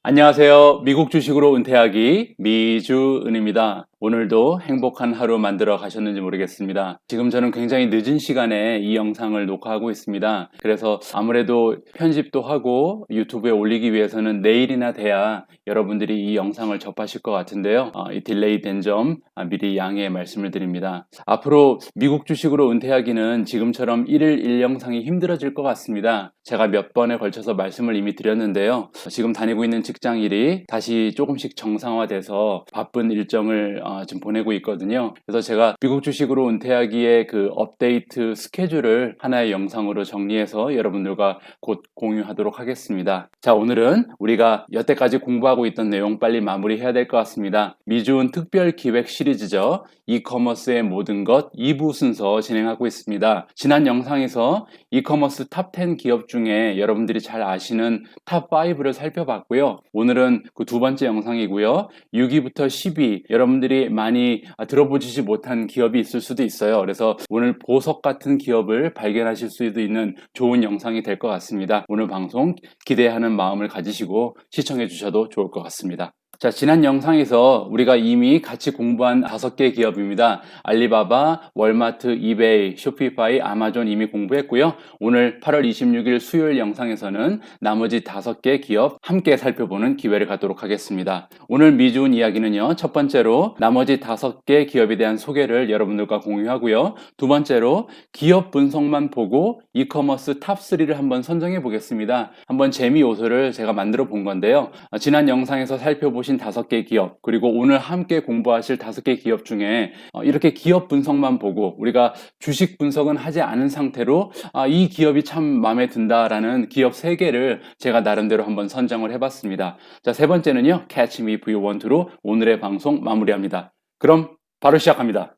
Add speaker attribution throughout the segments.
Speaker 1: 안녕하세요. 미국 주식으로 은퇴하기 미주은입니다. 오늘도 행복한 하루 만들어 가셨는지 모르겠습니다. 지금 저는 굉장히 늦은 시간에 이 영상을 녹화하고 있습니다. 그래서 아무래도 편집도 하고 유튜브에 올리기 위해서는 내일이나 돼야 여러분들이 이 영상을 접하실 것 같은데요. 이 딜레이 된 점 미리 양해 말씀을 드립니다. 앞으로 미국 주식으로 은퇴하기는 지금처럼 1일 1영상이 힘들어질 것 같습니다. 제가 몇 번에 걸쳐서 말씀을 이미 드렸는데요. 지금 다니고 있는 직장 일이 다시 조금씩 정상화돼서 바쁜 일정을 지금 보내고 있거든요. 그래서 제가 미국 주식으로 은퇴하기의 그 업데이트 스케줄을 하나의 영상으로 정리해서 여러분들과 곧 공유하도록 하겠습니다. 자, 오늘은 우리가 여태까지 공부하고 있던 내용 빨리 마무리해야 될 것 같습니다. 미주은 특별 기획 시리즈죠. 이커머스의 모든 것 2부 순서 진행하고 있습니다. 지난 영상에서 이커머스 탑 10 기업 중에 여러분들이 잘 아시는 탑 5를 살펴봤고요. 오늘은 그 두 번째 영상이고요. 6위부터 10위 여러분들이 많이 들어보지 못한 기업이 있을 수도 있어요. 그래서 오늘 보석 같은 기업을 발견하실 수도 있는 좋은 영상이 될 것 같습니다. 오늘 방송 기대하는 마음을 가지시고 시청해 주셔도 좋을 것 같습니다. 자, 지난 영상에서 우리가 이미 같이 공부한 5개 기업입니다. 알리바바, 월마트, 이베이, 쇼피파이, 아마존 이미 공부했고요. 오늘 8월 26일 수요일 영상에서는 나머지 5개 기업 함께 살펴보는 기회를 갖도록 하겠습니다. 오늘 미주은 이야기는요. 첫 번째로 나머지 5개 기업에 대한 소개를 여러분들과 공유하고요. 두 번째로 기업 분석만 보고 이커머스 탑3를 한번 선정해 보겠습니다. 한번 재미 요소를 제가 만들어 본 건데요. 지난 영상에서 살펴보신 5개 기업, 그리고 오늘 함께 공부하실 5개 기업 중에 이렇게 기업 분석만 보고 우리가 주식 분석은 하지 않은 상태로 이 기업이 참 마음에 든다라는 기업 3개를 제가 나름대로 한번 선정을 해봤습니다. 자, 세 번째는요. Catch Me If You Want To로 오늘의 방송 마무리합니다. 그럼 바로 시작합니다.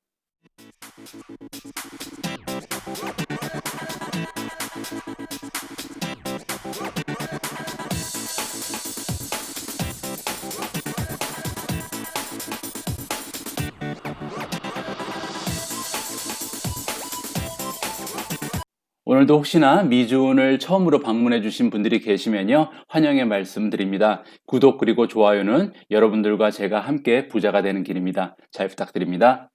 Speaker 1: 오늘도 혹시나 미주은을 처음으로 방문해 주신 분들이 계시면요. 환영의 말씀드립니다. 구독 그리고 좋아요는 여러분들과 제가 함께 부자가 되는 길입니다. 잘 부탁드립니다.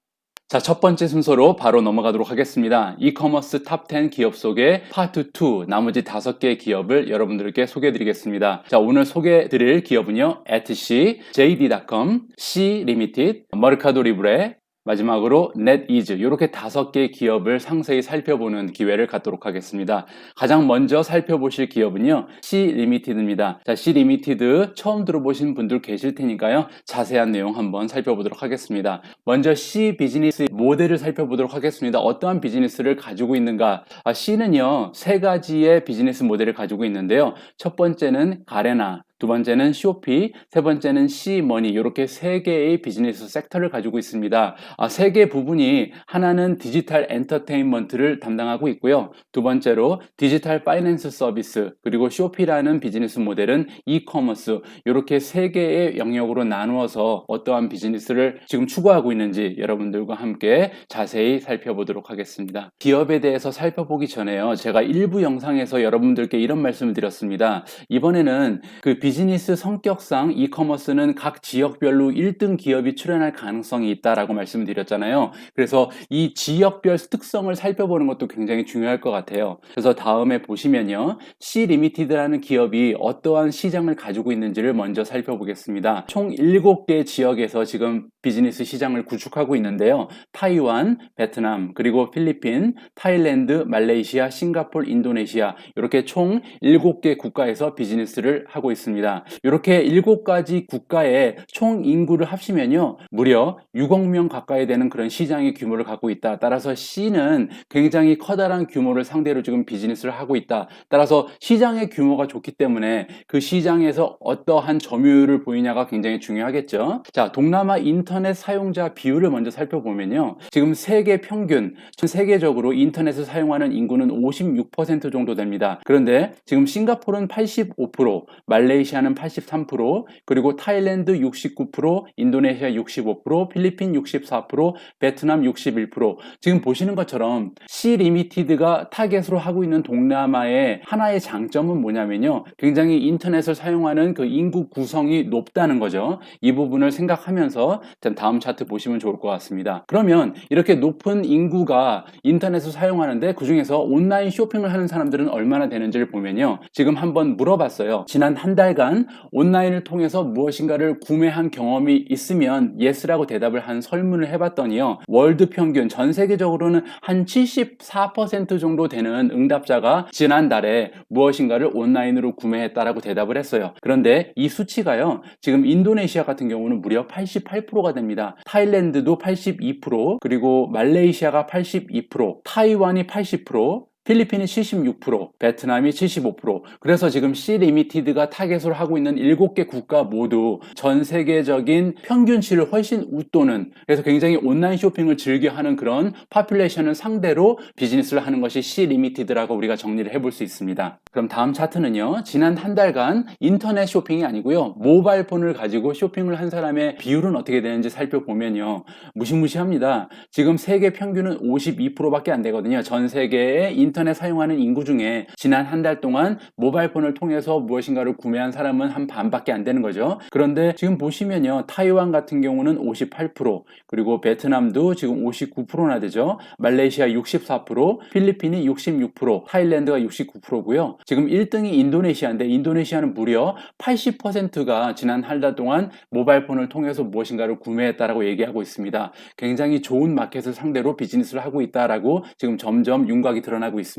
Speaker 1: 자, 첫 번째 순서로 바로 넘어가도록 하겠습니다. 이커머스 탑 10 기업 속의 파트 2, 나머지 5개의 기업을 여러분들께 소개해 드리겠습니다. 자, 오늘 소개해 드릴 기업은요. etsy, JD.com, C Limited, 머르카도 리브레, 마지막으로 NetEase 이렇게 5개의 기업을 상세히 살펴보는 기회를 갖도록 하겠습니다. 가장 먼저 살펴보실 기업은요. C Limited입니다. 자, C Limited 처음 들어보신 분들 계실 테니까요. 자세한 내용 한번 살펴보도록 하겠습니다. 먼저 C 비즈니스 모델을 살펴보도록 하겠습니다. 어떠한 비즈니스를 가지고 있는가? C는요. 3가지의 비즈니스 모델을 가지고 있는데요. 첫 번째는 가레나, 두 번째는 쇼피, 세 번째는 C머니 이렇게 3개의 비즈니스 섹터를 가지고 있습니다. 3개 부분이 하나는 디지털 엔터테인먼트를 담당하고 있고요. 두 번째로 디지털 파이낸스 서비스, 그리고 쇼피라는 비즈니스 모델은 이커머스 이렇게 3개의 영역으로 나누어서 어떠한 비즈니스를 지금 추구하고 있는지 여러분들과 함께 자세히 살펴보도록 하겠습니다. 기업에 대해서 살펴보기 전에요. 제가 일부 영상에서 여러분들께 이런 말씀을 드렸습니다. 이번에는 그 비즈니스 성격상 이커머스는 각 지역별로 1등 기업이 출연할 가능성이 있다라고 말씀드렸잖아요. 그래서 이 지역별 특성을 살펴보는 것도 굉장히 중요할 것 같아요. 그래서 다음에 보시면요. C 리미티드라는 기업이 어떠한 시장을 가지고 있는지를 먼저 살펴보겠습니다. 총 7개 지역에서 지금 비즈니스 시장을 구축하고 있는데요. 타이완, 베트남, 그리고 필리핀, 타일랜드, 말레이시아, 싱가포르, 인도네시아 이렇게 총 7개 국가에서 비즈니스를 하고 있습니다. 이렇게 7가지 국가의 총 인구를 합치면요. 무려 6억 명 가까이 되는 그런 시장의 규모를 갖고 있다. 따라서 C는 굉장히 커다란 규모를 상대로 지금 비즈니스를 하고 있다. 따라서 시장의 규모가 좋기 때문에 그 시장에서 어떠한 점유율을 보이냐가 굉장히 중요하겠죠. 자, 동남아 인터넷 사용자 비율을 먼저 살펴보면요. 지금 세계 평균, 전 세계적으로 인터넷을 사용하는 인구는 56% 정도 됩니다. 그런데 지금 싱가포르는 85%, 말레이시아 말레이시아는 83%, 그리고 타일랜드 69%, 인도네시아 65%, 필리핀 64%, 베트남 61%. 지금 보시는 것처럼 C 리미티드가 타겟으로 하고 있는 동남아의 하나의 장점은 뭐냐면요, 굉장히 인터넷을 사용하는 그 인구 구성이 높다는 거죠. 이 부분을 생각하면서 다음 차트 보시면 좋을 것 같습니다. 그러면 이렇게 높은 인구가 인터넷을 사용하는데 그 중에서 온라인 쇼핑을 하는 사람들은 얼마나 되는지를 보면요, 지금 한번 물어봤어요. 지난 한 달간 온라인을 통해서 무엇인가를 구매한 경험이 있으면 yes라고 대답을 한 설문을 해봤더니요, 월드 평균 전 세계적으로는 한 74% 정도 되는 응답자가 지난달에 무엇인가를 온라인으로 구매했다라고 대답을 했어요. 그런데 이 수치가요, 지금 인도네시아 같은 경우는 무려 88%가 됩니다. 타일랜드도 82%, 그리고 말레이시아가 82%, 타이완이 80%, 필리핀이 76%, 베트남이 75%. 그래서 지금 C 리미티드가 타겟으로 하고 있는 7개 국가 모두 전 세계적인 평균치를 훨씬 웃도는, 그래서 굉장히 온라인 쇼핑을 즐겨하는 그런 파퓰레이션을 상대로 비즈니스를 하는 것이 C 리미티드라고 우리가 정리를 해볼 수 있습니다. 그럼 다음 차트는요, 지난 한 달간 인터넷 쇼핑이 아니고요, 모바일 폰을 가지고 쇼핑을 한 사람의 비율은 어떻게 되는지 살펴보면요, 무시무시합니다. 지금 세계 평균은 52%밖에 안 되거든요. 전 세계의 인터넷 사용하는 인구 중에 지난 한 달 동안 모바일 폰을 통해서 무엇인가를 구매한 사람은 한 반밖에 안 되는 거죠. 그런데 지금 보시면요, 타이완 같은 경우는 58%, 그리고 베트남도 지금 59%나 되죠. 말레이시아 64%, 필리핀이 66%, 타일랜드가 69%고요. 지금 1등이 인도네시아인데 인도네시아는 무려 80%가 지난 한 달 동안 모바일 폰을 통해서 무엇인가를 구매했다라고 얘기하고 있습니다. 굉장히 좋은 마켓을 상대로 비즈니스를 하고 있다라고 지금 점점 윤곽이 드러나고 있습니다.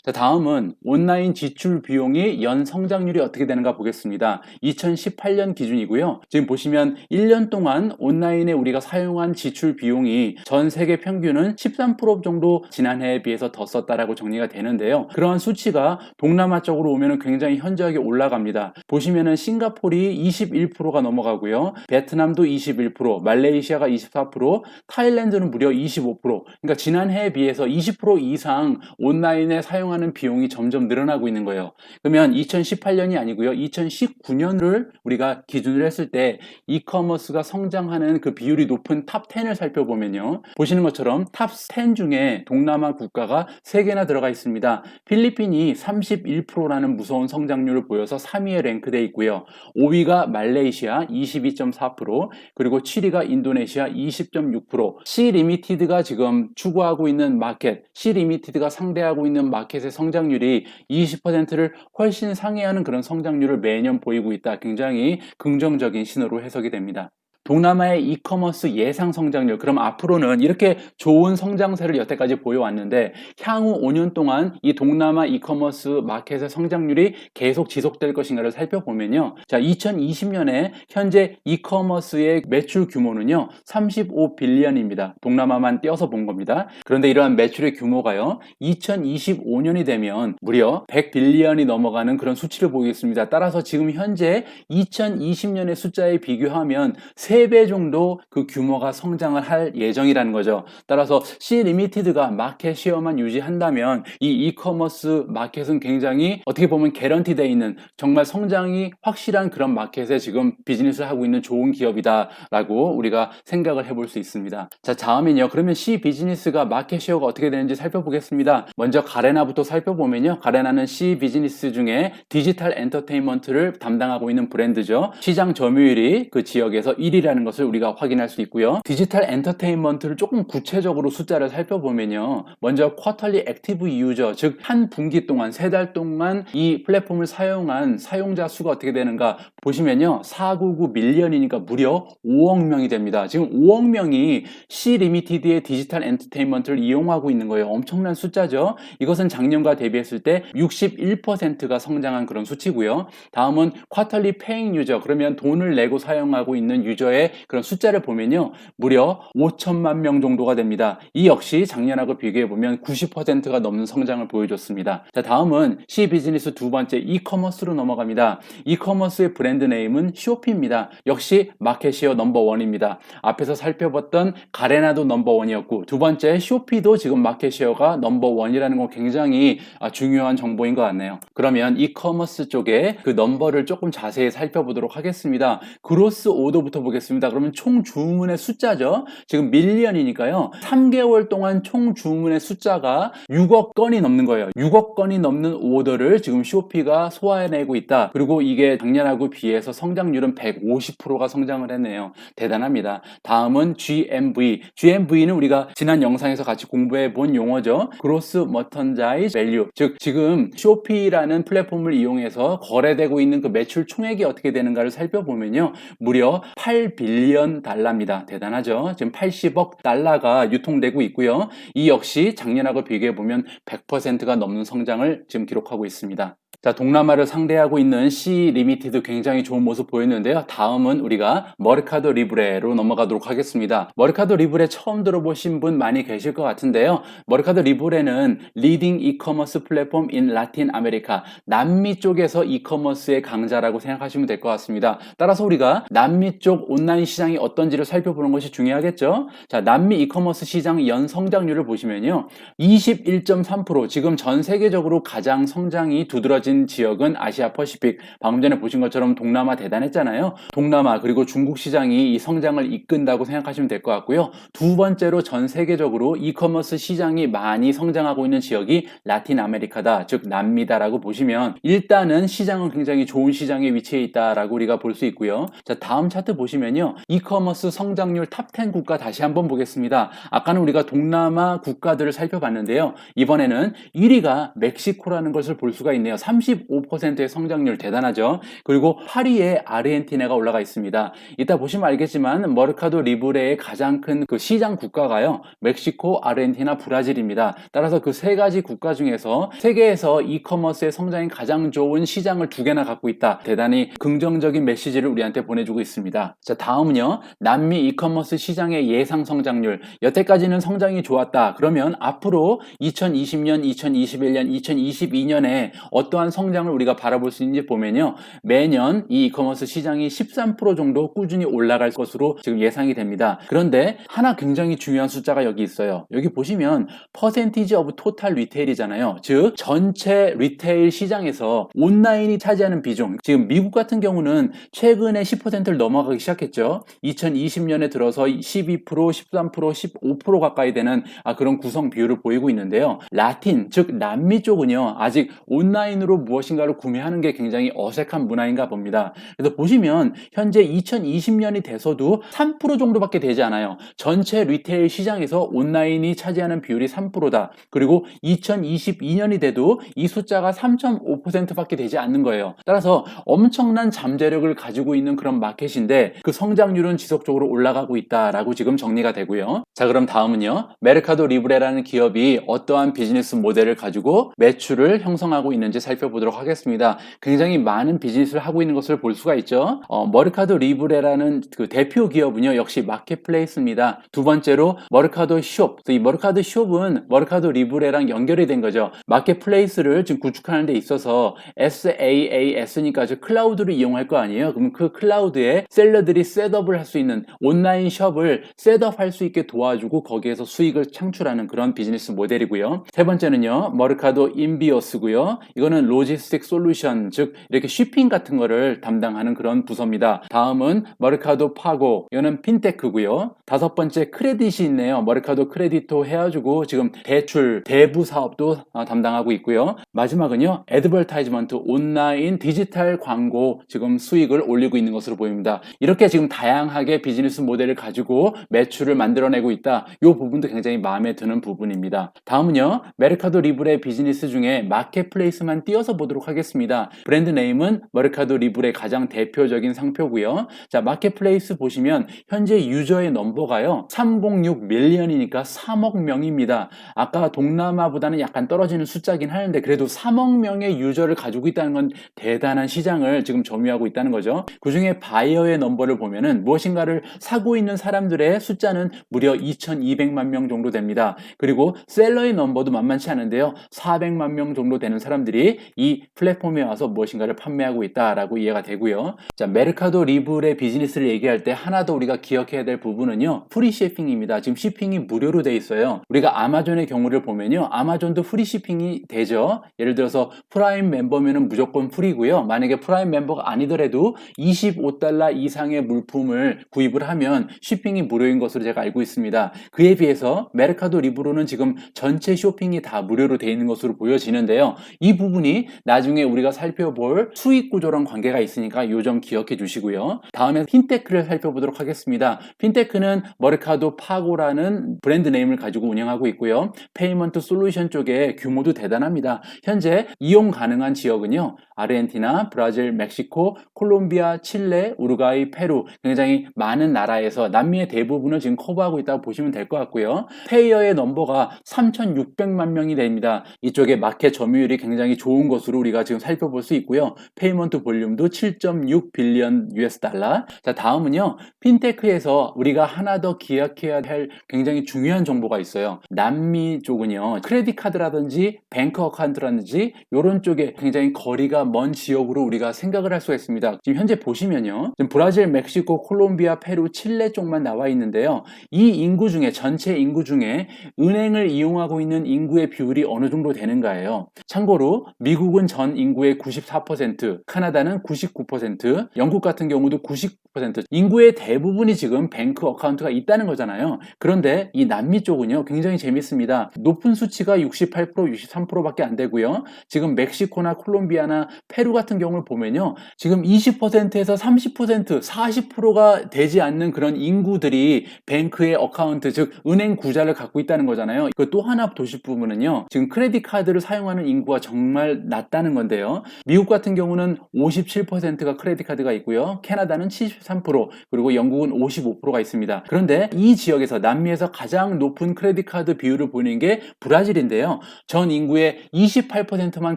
Speaker 1: 자, 다음은 온라인 지출 비용이 연 성장률이 어떻게 되는가 보겠습니다. 2018년 기준이고요. 지금 보시면 1년 동안 온라인에 우리가 사용한 지출 비용이 전 세계 평균은 13% 정도 지난해에 비해서 더 썼다라고 정리가 되는데요. 그러한 수치가 동남아 쪽으로 오면 굉장히 현저하게 올라갑니다. 보시면은 싱가포르이 21%가 넘어가고요. 베트남도 21%, 말레이시아가 24%, 타일랜드는 무려 25%. 그러니까 지난해에 비해서 20% 이상 온라인에 사용하는 비용이 점점 늘어나고 있는 거예요. 그러면 2018년이 아니고요, 2019년을 우리가 기준으로 했을 때 이커머스가 성장하는 그 비율이 높은 탑 10을 살펴보면요, 보시는 것처럼 탑 10 중에 동남아 국가가 3개나 들어가 있습니다. 필리핀이 31%라는 무서운 성장률을 보여서 3위에 랭크되어 있고요. 5위가 말레이시아 22.4%, 그리고 7위가 인도네시아 20.6%. C 리미티드가 지금 추구하고 있는 마켓, C 리미티드가 상대하고 있는 마켓의 성장률이 20%를 훨씬 상회하는 그런 성장률을 매년 보이고 있다. 굉장히 긍정적인 신호로 해석이 됩니다. 동남아의 이커머스 예상 성장률, 그럼 앞으로는 이렇게 좋은 성장세를 여태까지 보여왔는데 향후 5년 동안 이 동남아 이커머스 마켓의 성장률이 계속 지속될 것인가를 살펴보면요, 자, 2020년에 현재 이커머스의 매출 규모는요 35빌리언입니다. 동남아만 떼어서 본 겁니다. 그런데 이러한 매출의 규모가요 2025년이 되면 무려 100빌리언이 넘어가는 그런 수치를 보이겠습니다. 따라서 지금 현재 2020년의 숫자에 비교하면 3배 정도 그 규모가 성장을 할 예정이라는 거죠. 따라서 C 리미티드가 마켓 쉐어만 유지한다면 이 이커머스 마켓은 굉장히 어떻게 보면 개런티되어 있는, 정말 성장이 확실한 그런 마켓에 지금 비즈니스를 하고 있는 좋은 기업이다라고 우리가 생각을 해볼 수 있습니다. 자, 다음엔요, 그러면 C 비즈니스가 마켓 쉐어가 어떻게 되는지 살펴보겠습니다. 먼저 가레나부터 살펴보면요, 가레나는 C 비즈니스 중에 디지털 엔터테인먼트를 담당하고 있는 브랜드죠. 시장 점유율이 그 지역에서 1위라는 것을 우리가 확인할 수 있고요. 디지털 엔터테인먼트를 조금 구체적으로 숫자를 살펴보면요, 먼저 쿼터리 액티브 유저, 즉 한 분기 동안 3달 동안 이 플랫폼을 사용한 사용자 수가 어떻게 되는가 보시면요, 499 밀리언이니까 무려 5억 명이 됩니다. 지금 5억 명이 C 리미티드의 디지털 엔터테인먼트를 이용하고 있는 거예요. 엄청난 숫자죠. 이것은 작년과 대비했을 때 61%가 성장한 그런 수치고요. 다음은 쿼터리 페잉 유저, 그러면 돈을 내고 사용하고 있는 유저의 유저의 그런 숫자를 보면요, 무려 5천만 명 정도가 됩니다. 이 역시 작년하고 비교해 보면 90%가 넘는 성장을 보여줬습니다. 자, 다음은 C 비즈니스 두 번째 이커머스로 넘어갑니다. 이커머스의 브랜드 네임은 쇼피입니다. 역시 마켓시어 넘버원입니다. 앞에서 살펴봤던 가레나도 넘버원이었고, 두 번째 쇼피도 지금 마켓시어가 넘버원이라는 건 굉장히 중요한 정보인 것 같네요. 그러면 이커머스 쪽에 그 넘버를 조금 자세히 살펴보도록 하겠습니다. 그로스 오더부터 보겠습니다. 그러면 총 주문의 숫자죠. 지금 밀리언이니까요. 3개월 동안 총 주문의 숫자가 6억 건이 넘는 거예요. 6억 건이 넘는 오더를 지금 쇼피가 소화해내고 있다. 그리고 이게 작년하고 비해서 성장률은 150%가 성장을 했네요. 대단합니다. 다음은 GMV. GMV는 우리가 지난 영상에서 같이 공부해 본 용어죠. Gross Merchandise Value. 즉 지금 쇼피라는 플랫폼을 이용해서 거래되고 있는 그 매출 총액이 어떻게 되는가를 살펴보면요, 무려 8빌리언 달러입니다. 대단하죠. 지금 80억 달러가 유통되고 있고요. 이 역시 작년하고 비교해 보면 100%가 넘는 성장을 지금 기록하고 있습니다. 자, 동남아를 상대하고 있는 C 리미티드 굉장히 좋은 모습 보였는데요. 다음은 우리가 머르카도 리브레로 넘어가도록 하겠습니다. 머르카도 리브레 처음 들어보신 분 많이 계실 것 같은데요. 머르카도 리브레는 리딩 이커머스 플랫폼 인 라틴 아메리카, 남미 쪽에서 이커머스의 강자라고 생각하시면 될 것 같습니다. 따라서 우리가 남미 쪽 온라인 시장이 어떤지를 살펴보는 것이 중요하겠죠. 자, 남미 이커머스 시장 연 성장률을 보시면요, 21.3%, 지금 전 세계적으로 가장 성장이 두드러진 지역은 아시아 퍼시픽. 방금 전에 보신 것처럼 동남아 대단했잖아요. 동남아 그리고 중국 시장이 이 성장을 이끈다고 생각하시면 될 것 같고요. 두 번째로 전 세계적으로 이커머스 시장이 많이 성장하고 있는 지역이 라틴 아메리카다, 즉 남미다라고 보시면 일단은 시장은 굉장히 좋은 시장에 위치해 있다라고 우리가 볼 수 있고요. 자, 다음 차트 보시면요, 이커머스 성장률 탑10 국가 다시 한번 보겠습니다. 아까는 우리가 동남아 국가들을 살펴봤는데요. 이번에는 1위가 멕시코라는 것을 볼 수가 있네요. 35%의 성장률 대단하죠. 그리고 8위에 아르헨티나가 올라가 있습니다. 이따 보시면 알겠지만 머르카도 리브레의 가장 큰 그 시장 국가가요, 멕시코, 아르헨티나, 브라질입니다. 따라서 그 세 가지 국가 중에서 세계에서 이커머스의 성장이 가장 좋은 시장을 두 개나 갖고 있다. 대단히 긍정적인 메시지를 우리한테 보내주고 있습니다. 자, 다음은요, 남미 이커머스 시장의 예상 성장률. 여태까지는 성장이 좋았다. 그러면 앞으로 2020년, 2021년, 2022년에 어떠한 성장을 우리가 바라볼 수 있는지 보면요, 매년 이 이커머스 시장이 13% 정도 꾸준히 올라갈 것으로 지금 예상이 됩니다. 그런데 하나 굉장히 중요한 숫자가 여기 있어요. 여기 보시면 퍼센티지 오브 토탈 리테일이잖아요. 즉 전체 리테일 시장에서 온라인이 차지하는 비중, 지금 미국 같은 경우는 최근에 10%를 넘어가기 시작했죠. 2020년에 들어서 12%, 13%, 15% 가까이 되는 그런 구성 비율을 보이고 있는데요. 라틴, 즉 남미 쪽은요, 아직 온라인으로 무엇인가를 구매하는 게 굉장히 어색한 문화인가 봅니다. 그래서 보시면 현재 2020년이 돼서도 3% 정도밖에 되지 않아요. 전체 리테일 시장에서 온라인이 차지하는 비율이 3%다. 그리고 2022년이 돼도 이 숫자가 3.5%밖에 되지 않는 거예요. 따라서 엄청난 잠재력을 가지고 있는 그런 마켓인데 그 성장률은 지속적으로 올라가고 있다라고 지금 정리가 되고요. 자, 그럼 다음은요, 메르카도 리브레라는 기업이 어떠한 비즈니스 모델을 가지고 매출을 형성하고 있는지 살펴보도록 하겠습니다. 굉장히 많은 비즈니스를 하고 있는 것을 볼 수가 있죠. 머르카도 리브레라는 그 대표 기업은요, 역시 마켓플레이스입니다. 두 번째로 머르카도 숍. 이 머르카도 숍은 머르카도 리브레랑 연결이 된 거죠. 마켓플레이스를 지금 구축하는 데 있어서 SaaS니까 즉 클라우드를 이용할 거 아니에요. 그럼 그 클라우드에 셀러들이 셋업을 할 수 있는 온라인 숍을 셋업할 수 있게 도와주고 거기에서 수익을 창출하는 그런 비즈니스 모델이고요. 세 번째는요, 머르카도 인비어스고요. 이거는 로지스틱 솔루션, 즉 이렇게 쉬핑 같은 거를 담당하는 그런 부서입니다. 다음은 머르카도 파고, 이거는 핀테크고요. 다섯 번째 크레딧이 있네요. 머르카도 크레디토 해가지고 지금 대출, 대부 사업도 담당하고 있고요. 마지막은요, 애드버타이즈먼트, 온라인 디지털 광고 지금 수익을 올리고 있는 것으로 보입니다. 이렇게 지금 다양하게 비즈니스 모델을 가지고 매출을 만들어내고 있다. 이 부분도 굉장히 마음에 드는 부분입니다. 다음은요, 메르카도 리브레 비즈니스 중에 마켓플레이스만 띄어서 보도록 하겠습니다. 브랜드 네임은 머르카도 리브레 가장 대표적인 상표고요. 자, 마켓플레이스 보시면 현재 유저의 넘버가요, 306 밀리언이니까 3억 명입니다. 아까 동남아보다는 약간 떨어지는 숫자긴 하는데 그래도 3억 명의 유저를 가지고 있다는 건 대단한 시장을 지금 점유하고 있다는 거죠. 그 중에 바이어의 넘버를 보면은 무엇인가를 사고 있는 사람들의 숫자는 무려 2,200만 명 정도 됩니다. 그리고 셀러의 넘버도 만만치 않은데요. 400만 명 정도 되는 사람들이 이 플랫폼에 와서 무엇인가를 판매하고 있다라고 이해가 되고요. 자, 메르카도 리브레 비즈니스를 얘기할 때 하나 더 우리가 기억해야 될 부분은요. 프리 shipping입니다. 지금 shipping이 무료로 돼 있어요. 우리가 아마존의 경우를 보면요. 아마존도 프리 shipping이 되죠. 예를 들어서 프라임 멤버면은 무조건 프리고요. 만약에 프라임 멤버가 아니더라도 $25 이상의 물품을 구입을 하면 shipping이 무료인 것으로 제가 알고 있습니다. 그에 비해서 메르카도 리브로는 지금 전체 쇼핑이 다 무료로 돼 있는 것으로 보여지는데요. 이 부분이 나중에 우리가 살펴볼 수익 구조랑 관계가 있으니까 이 점 기억해 주시고요. 다음에 핀테크를 살펴보도록 하겠습니다. 핀테크는 머르카도 파고라는 브랜드 네임을 가지고 운영하고 있고요. 페이먼트 솔루션 쪽에 규모도 대단합니다. 현재 이용 가능한 지역은요. 아르헨티나, 브라질, 멕시코, 콜롬비아, 칠레, 우루과이, 페루 굉장히 많은 나라에서 남미의 대부분을 지금 커버하고 있다고 보시면 될 것 같고요. 페이어의 넘버가 3,600만 명이 됩니다. 이쪽에 마켓 점유율이 굉장히 좋은 것으로 우리가 지금 살펴볼 수 있고요. 페이먼트 볼륨도 7.6 빌리언 US 달러. 자, 다음은요. 핀테크에서 우리가 하나 더 기억해야 할 굉장히 중요한 정보가 있어요. 남미 쪽은요. 크레딧 카드라든지 뱅크 어카운트라든지 이런 쪽에 굉장히 거리가 먼 지역으로 우리가 생각을 할 수가 있습니다. 지금 현재 보시면요. 지금 브라질, 멕시코, 콜롬비아, 페루, 칠레 쪽만 나와 있는데요. 이 인구 중에 전체 인구 중에 은행을 이용하고 있는 인구의 비율이 어느 정도 되는가예요. 참고로 미국은 전 인구의 94%, 카나다는 99%, 영국 같은 경우도 99%, 인구의 대부분이 지금 뱅크 어카운트가 있다는 거잖아요. 그런데 이 남미 쪽은요. 굉장히 재밌습니다. 높은 수치가 68%, 63%밖에 안 되고요. 지금 멕시코나 콜롬비아나 페루 같은 경우를 보면요. 지금 20%에서 30%, 40%가 되지 않는 그런 인구들이 뱅크의 어카운트, 즉 은행 구자를 갖고 있다는 거잖아요. 그 또 하나 보실 부분은요. 지금 크레딧 카드를 사용하는 인구가 정말 낮다는 건데요. 미국 같은 경우는 57%가 크레딧 카드가 있고요. 캐나다는 73%, 그리고 영국은 55%가 있습니다. 그런데 이 지역에서 남미에서 가장 높은 크레딧 카드 비율을 보이는 게 브라질인데요. 전 인구의 28%만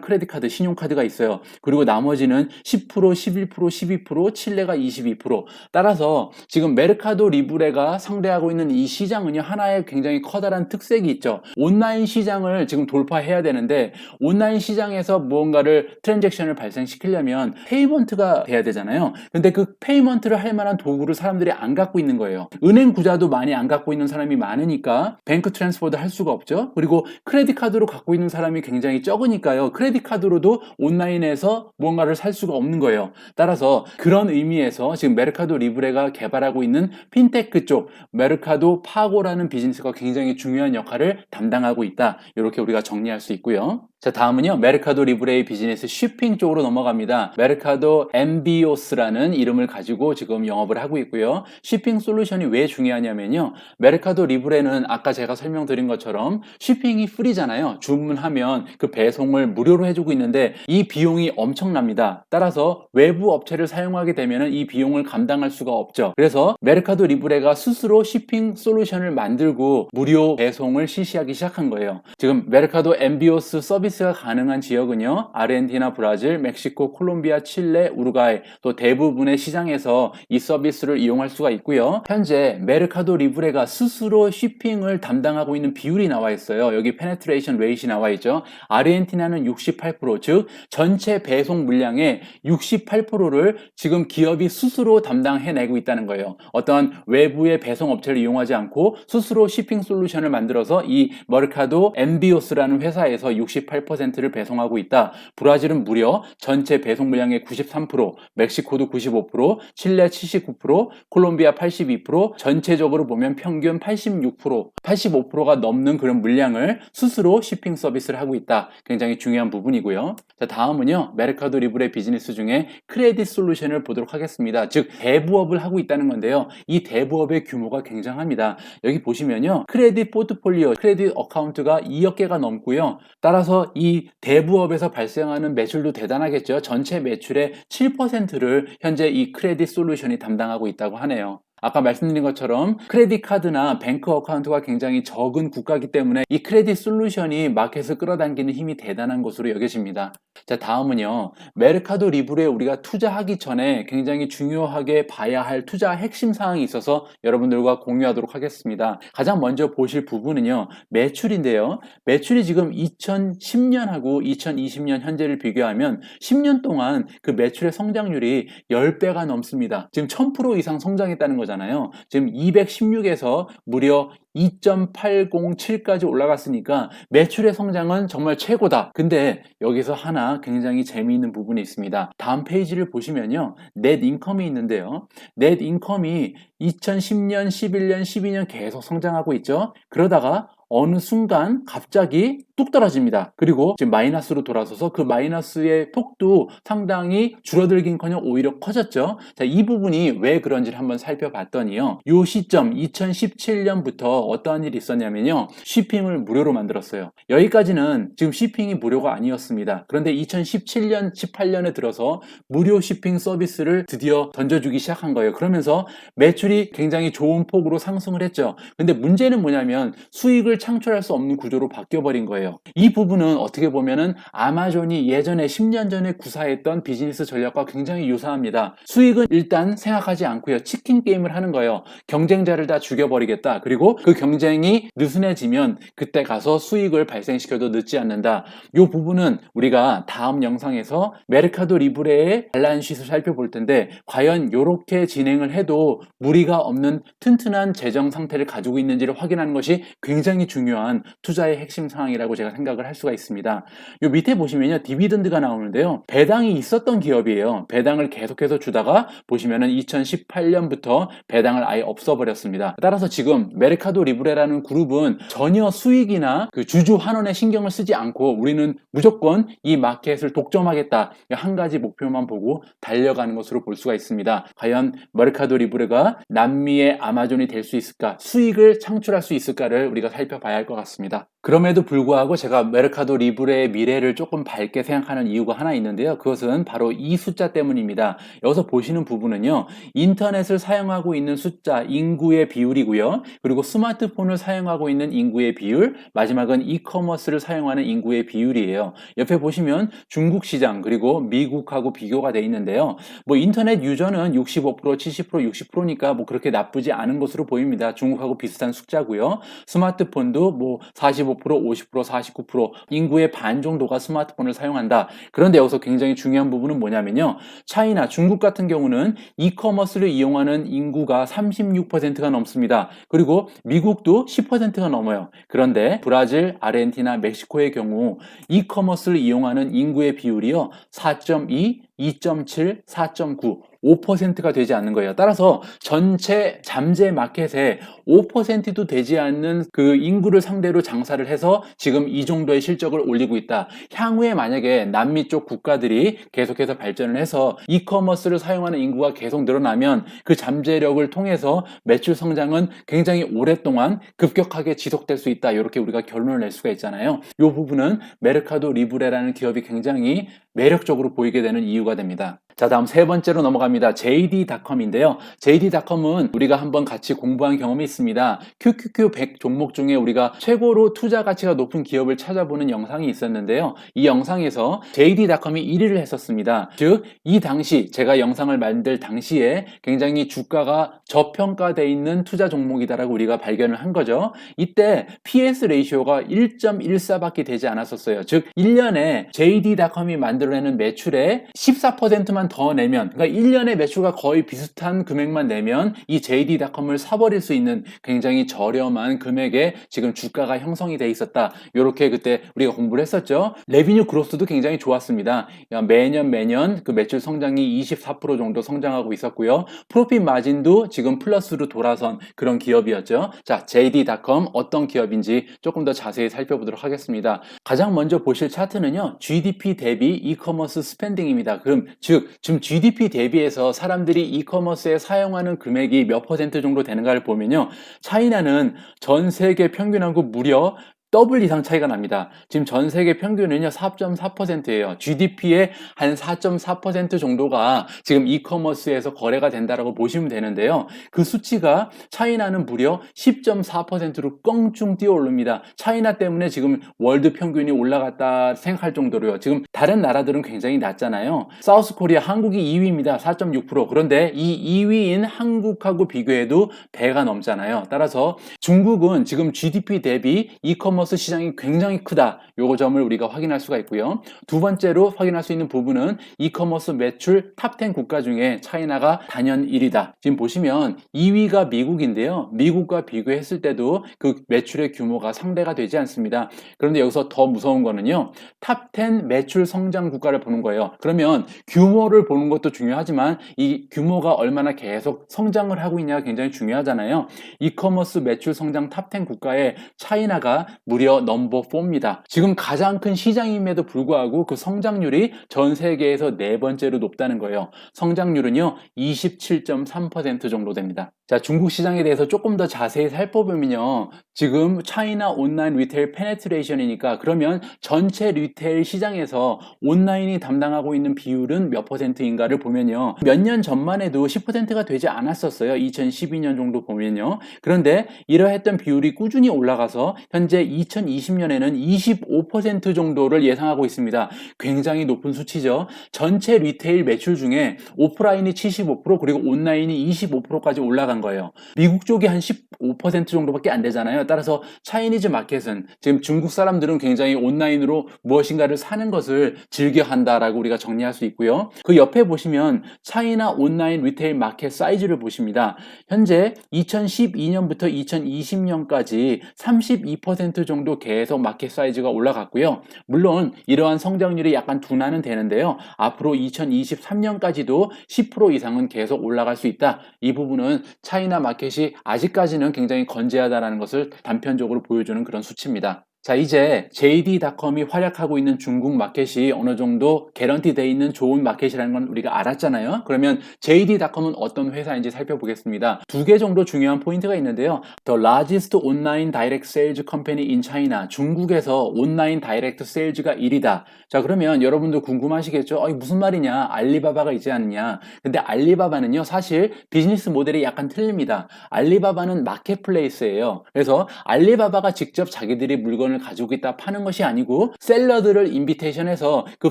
Speaker 1: 크레딧 카드, 신용카드가 있어요. 그리고 나머지는 10%, 11%, 12%, 칠레가 22%. 따라서 지금 메르카도 리브레가 상대하고 있는 이 시장은요. 하나의 굉장히 커다란 특색이 있죠. 온라인 시장을 지금 돌파해야 되는데 온라인 시장에서 무언가를 트랜잭션을 발생시키려면 페이먼트가 돼야 되잖아요. 근데 그 페이먼트를 할 만한 도구를 사람들이 안 갖고 있는 거예요. 은행 구자도 많이 안 갖고 있는 사람이 많으니까 뱅크 트랜스퍼도 할 수가 없죠. 그리고 크레딧 카드로 갖고 있는 사람이 굉장히 적으니까요. 크레딧 카드로도 온라인에서 무언가를 살 수가 없는 거예요. 따라서 그런 의미에서 지금 메르카도 리브레가 개발하고 있는 핀테크 쪽 메르카도 파고라는 비즈니스가 굉장히 중요한 역할을 담당하고 있다. 이렇게 우리가 정리할 수 있고요. 자, 다음은요. 메르카도 리브레의 비즈니스 쉬핑 쪽으로 넘어갑니다. 메르카도 엠비오스라는 이름을 가지고 지금 영업을 하고 있고요. 쉬핑 솔루션이 왜 중요하냐면요. 메르카도 리브레는 아까 제가 설명드린 것처럼 쉬핑이 프리잖아요. 주문하면 그 배송을 무료로 해주고 있는데 이 비용이 엄청납니다. 따라서 외부 업체를 사용하게 되면 이 비용을 감당할 수가 없죠. 그래서 메르카도 리브레가 스스로 쉬핑 솔루션을 만들고 무료 배송을 실시하기 시작한 거예요. 지금 메르카도 엠비오스 서비스가 가능한 지역은요. 아르헨티나, 브라질, 멕시코, 콜롬비아, 칠레, 우루과이 또 대부분의 시장에서 이 서비스를 이용할 수가 있고요. 현재 메르카도 리브레가 스스로 쉬핑을 담당하고 있는 비율이 나와 있어요. 여기 페네트레이션 레이트이 나와 있죠. 아르헨티나는 68%, 즉 전체 배송 물량의 68%를 지금 기업이 스스로 담당해내고 있다는 거예요. 어떤 외부의 배송 업체를 이용하지 않고 스스로 쉬핑 솔루션을 만들어서 이 머르카도 엠비오스라는 회사에서 68%를 배송하고 있다. 브라질은 무려 전체 배송 물량의 93%, 멕시코도 95%, 칠레 79%, 콜롬비아 82%, 전체적으로 보면 평균 86%, 85%가 넘는 그런 물량을 스스로 쉬핑 서비스를 하고 있다. 굉장히 중요한 부분이고요. 자, 다음은요. 메르카도 리브레 비즈니스 중에 크레딧 솔루션을 보도록 하겠습니다. 즉 대부업을 하고 있다는 건데요. 이 대부업의 규모가 굉장합니다. 여기 보시면요. 크레딧 포트폴리오, 크레딧 어카운트가 2억 개가 넘고요. 따라서 이 대부업에서 발생하는 매출도 대단하겠죠. 전체 매출의 7%를 현재 이 크레딧 솔루션이 담당하고 있다고 하네요. 아까 말씀드린 것처럼 크레딧 카드나 뱅크 어카운트가 굉장히 적은 국가이기 때문에 이 크레딧 솔루션이 마켓을 끌어당기는 힘이 대단한 것으로 여겨집니다. 자, 다음은요. 메르카도 리브레에 우리가 투자하기 전에 굉장히 중요하게 봐야 할 투자 핵심 사항이 있어서 여러분들과 공유하도록 하겠습니다. 가장 먼저 보실 부분은요. 매출인데요. 매출이 지금 2010년하고 2020년 현재를 비교하면 10년 동안 그 매출의 성장률이 10배가 넘습니다. 지금 1000% 이상 성장했다는 거잖아요. 지금 216에서 무려 2.807까지 올라갔으니까 매출의 성장은 정말 최고다. 근데 여기서 하나 굉장히 재미있는 부분이 있습니다. 다음 페이지를 보시면요. 넷 인컴이 있는데요. 넷 인컴이 2010년, 11년, 12년 계속 성장하고 있죠. 그러다가 어느 순간 갑자기 뚝 떨어집니다. 그리고 지금 마이너스로 돌아서서 그 마이너스의 폭도 상당히 줄어들긴커녕 오히려 커졌죠. 자, 이 부분이 왜 그런지를 한번 살펴봤더니요. 요 시점 2017년부터 어떠한 일이 있었냐면요. 쉬핑을 무료로 만들었어요. 여기까지는 지금 쉬핑이 무료가 아니었습니다. 그런데 2017년, 18년에 들어서 무료 쉬핑 서비스를 드디어 던져주기 시작한 거예요. 그러면서 매출이 굉장히 좋은 폭으로 상승을 했죠. 근데 문제는 뭐냐면 수익을 창출할 수 없는 구조로 바뀌어버린 거예요. 이 부분은 어떻게 보면은 아마존이 예전에 10년 전에 구사했던 비즈니스 전략과 굉장히 유사합니다. 수익은 일단 생각하지 않고요. 치킨 게임을 하는 거예요. 경쟁자를 다 죽여버리겠다. 그리고 그 경쟁이 느슨해지면 그때 가서 수익을 발생시켜도 늦지 않는다. 이 부분은 우리가 다음 영상에서 메르카도 리브레의 밸런스시트를 살펴볼 텐데 과연 이렇게 진행을 해도 무리가 없는 튼튼한 재정 상태를 가지고 있는지를 확인하는 것이 굉장히 중요한 투자의 핵심 상황이라고 제가 생각을 할 수가 있습니다. 요 밑에 보시면요. 디비던드가 나오는데요. 배당이 있었던 기업이에요. 배당을 계속해서 주다가 보시면은 2018년부터 배당을 아예 없어버렸습니다. 따라서 지금 메르카도 리브레라는 그룹은 전혀 수익이나 그 주주 환원에 신경을 쓰지 않고 우리는 무조건 이 마켓을 독점하겠다. 한 가지 목표만 보고 달려가는 것으로 볼 수가 있습니다. 과연 메르카도 리브레가 남미의 아마존이 될 수 있을까? 수익을 창출할 수 있을까를 우리가 살펴봐야 할 것 같습니다. 그럼에도 불구하고 제가 메르카도 리브레의 미래를 조금 밝게 생각하는 이유가 하나 있는데요. 그것은 바로 이 숫자 때문입니다. 여기서 보시는 부분은요. 인터넷을 사용하고 있는 숫자, 인구의 비율이고요. 그리고 스마트폰을 사용하고 있는 인구의 비율, 마지막은 이커머스를 사용하는 인구의 비율이에요. 옆에 보시면 중국 시장 그리고 미국하고 비교가 돼 있는데요. 뭐 인터넷 유저는 65%, 70%, 60%니까 뭐 그렇게 나쁘지 않은 것으로 보입니다. 중국하고 비슷한 숫자고요. 스마트폰도 뭐 45%, 50%, 49% 인구의 반 정도가 스마트폰을 사용한다. 그런데 여기서 굉장히 중요한 부분은 뭐냐면요. 차이나 중국 같은 경우는 이커머스를 이용하는 인구가 36%가 넘습니다. 그리고 미국도 10%가 넘어요. 그런데 브라질, 아르헨티나, 멕시코의 경우 이커머스를 이용하는 인구의 비율이요. 4.2, 2.7, 4.9 5%가 되지 않는 거예요. 따라서 전체 잠재 마켓에 5%도 되지 않는 그 인구를 상대로 장사를 해서 지금 이 정도의 실적을 올리고 있다. 향후에 만약에 남미 쪽 국가들이 계속해서 발전을 해서 이커머스를 사용하는 인구가 계속 늘어나면 그 잠재력을 통해서 매출 성장은 굉장히 오랫동안 급격하게 지속될 수 있다. 이렇게 우리가 결론을 낼 수가 있잖아요. 이 부분은 메르카도 리브레라는 기업이 굉장히 매력적으로 보이게 되는 이유가 됩니다. 자, 다음 세 번째로 넘어갑니다. JD.com인데요. JD.com은 우리가 한번 같이 공부한 경험이 있습니다. QQQ 100 종목 중에 우리가 최고로 투자 가치가 높은 기업을 찾아보는 영상이 있었는데요. 이 영상에서 JD.com이 1위를 했었습니다. 즉, 이 당시 제가 영상을 만들 당시에 굉장히 주가가 저평가되어 있는 투자 종목이다라고 우리가 발견을 한 거죠. 이때 PS 레이쇼가 1.14밖에 되지 않았었어요. 즉, 1년에 JD.com이 만들어내는 매출의 14%만 더 내면, 그러니까 1년의 매출과 거의 비슷한 금액만 내면 이 JD.com을 사버릴 수 있는 굉장히 저렴한 금액에 지금 주가가 형성이 돼 있었다. 이렇게 그때 우리가 공부를 했었죠. 레비뉴 그로스도 굉장히 좋았습니다. 매년 그 매출 성장이 24% 정도 성장하고 있었고요. 프로핏 마진도 지금 플러스로 돌아선 그런 기업이었죠. 자, JD.com 어떤 기업인지 조금 더 자세히 살펴보도록 하겠습니다. 가장 먼저 보실 차트는요. GDP 대비 이커머스 스펜딩입니다. 그럼 즉 지금 GDP 대비해서 사람들이 이커머스에 사용하는 금액이 몇 퍼센트 정도 되는가를 보면요. 차이나는 전 세계 평균하고 무려 더블 이상 차이가 납니다. 지금 전 세계 평균은요 4.4%예요. GDP의 한 4.4% 정도가 지금 이커머스에서 거래가 된다라고 보시면 되는데요. 그 수치가 차이나는 무려 10.4%로 껑충 뛰어오릅니다. 차이나 때문에 지금 월드 평균이 올라갔다 생각할 정도로요. 지금 다른 나라들은 굉장히 낮잖아요. 사우스 코리아 한국이 2위입니다. 4.6%. 그런데 이 2위인 한국하고 비교해도 배가 넘잖아요. 따라서 중국은 지금 GDP 대비 이커머스 시장이 굉장히 크다. 요거 점을 우리가 확인할 수가 있고요. 두 번째로 확인할 수 있는 부분은 이커머스 매출 탑10 국가 중에 차이나가 단연 1위다. 지금 보시면 2위가 미국인데요. 미국과 비교했을 때도 그 매출의 규모가 상대가 되지 않습니다. 그런데 여기서 더 무서운 거는요. 탑10 매출 성장 국가를 보는 거예요. 그러면 규모를 보는 것도 중요하지만 이 규모가 얼마나 계속 성장을 하고 있냐가 굉장히 중요하잖아요. 이커머스 매출 성장 탑10 국가에 차이나가 무려 넘버 4입니다. 지금 가장 큰 시장임에도 불구하고 그 성장률이 전 세계에서 네 번째로 높다는 거예요. 성장률은요 27.3% 정도 됩니다. 자, 중국 시장에 대해서 조금 더 자세히 살펴보면요. 지금 차이나 온라인 리테일 페네트레이션이니까 그러면 전체 리테일 시장에서 온라인이 담당하고 있는 비율은 몇 퍼센트인가를 보면요. 몇 년 전만 해도 10%가 되지 않았었어요. 2012년 정도 보면요. 그런데 이러했던 비율이 꾸준히 올라가서 현재 2020년에는 25% 정도를 예상하고 있습니다. 굉장히 높은 수치죠. 전체 리테일 매출 중에 오프라인이 75% 그리고 온라인이 25%까지 올라간 거예요. 미국 쪽이 한 15% 정도밖에 안 되잖아요. 따라서 차이니즈 마켓은 지금 중국 사람들은 굉장히 온라인으로 무엇인가를 사는 것을 즐겨한다라고 우리가 정리할 수 있고요. 그 옆에 보시면 차이나 온라인 리테일 마켓 사이즈를 보십니다. 현재 2012년부터 2020년까지 32% 정도 계속 마켓 사이즈가 올라갔고요. 물론 이러한 성장률이 약간 둔화는 되는데요. 앞으로 2023년까지도 10% 이상은 계속 올라갈 수 있다. 이 부분은 차이나 마켓이 아직까지는 굉장히 건재하다는 것을 단편적으로 보여주는 그런 수치입니다. 자, 이제 JD.com이 활약하고 있는 중국 마켓이 어느 정도 개런티 돼 있는 좋은 마켓이라는 건 우리가 알았잖아요. 그러면 JD.com은 어떤 회사인지 살펴보겠습니다. 두 개 정도 중요한 포인트가 있는데요. The largest online direct sales company in China. 중국에서 온라인 다이렉트 세일즈가 1위다. 자, 그러면 여러분도 궁금하시겠죠? 무슨 말이냐? 알리바바가 있지 않느냐? 근데 알리바바는요, 사실 비즈니스 모델이 약간 틀립니다. 알리바바는 마켓플레이스예요. 그래서 알리바바가 직접 자기들이 물건을 가지고 있다 파는 것이 아니고 셀러들을 인비테이션해서 그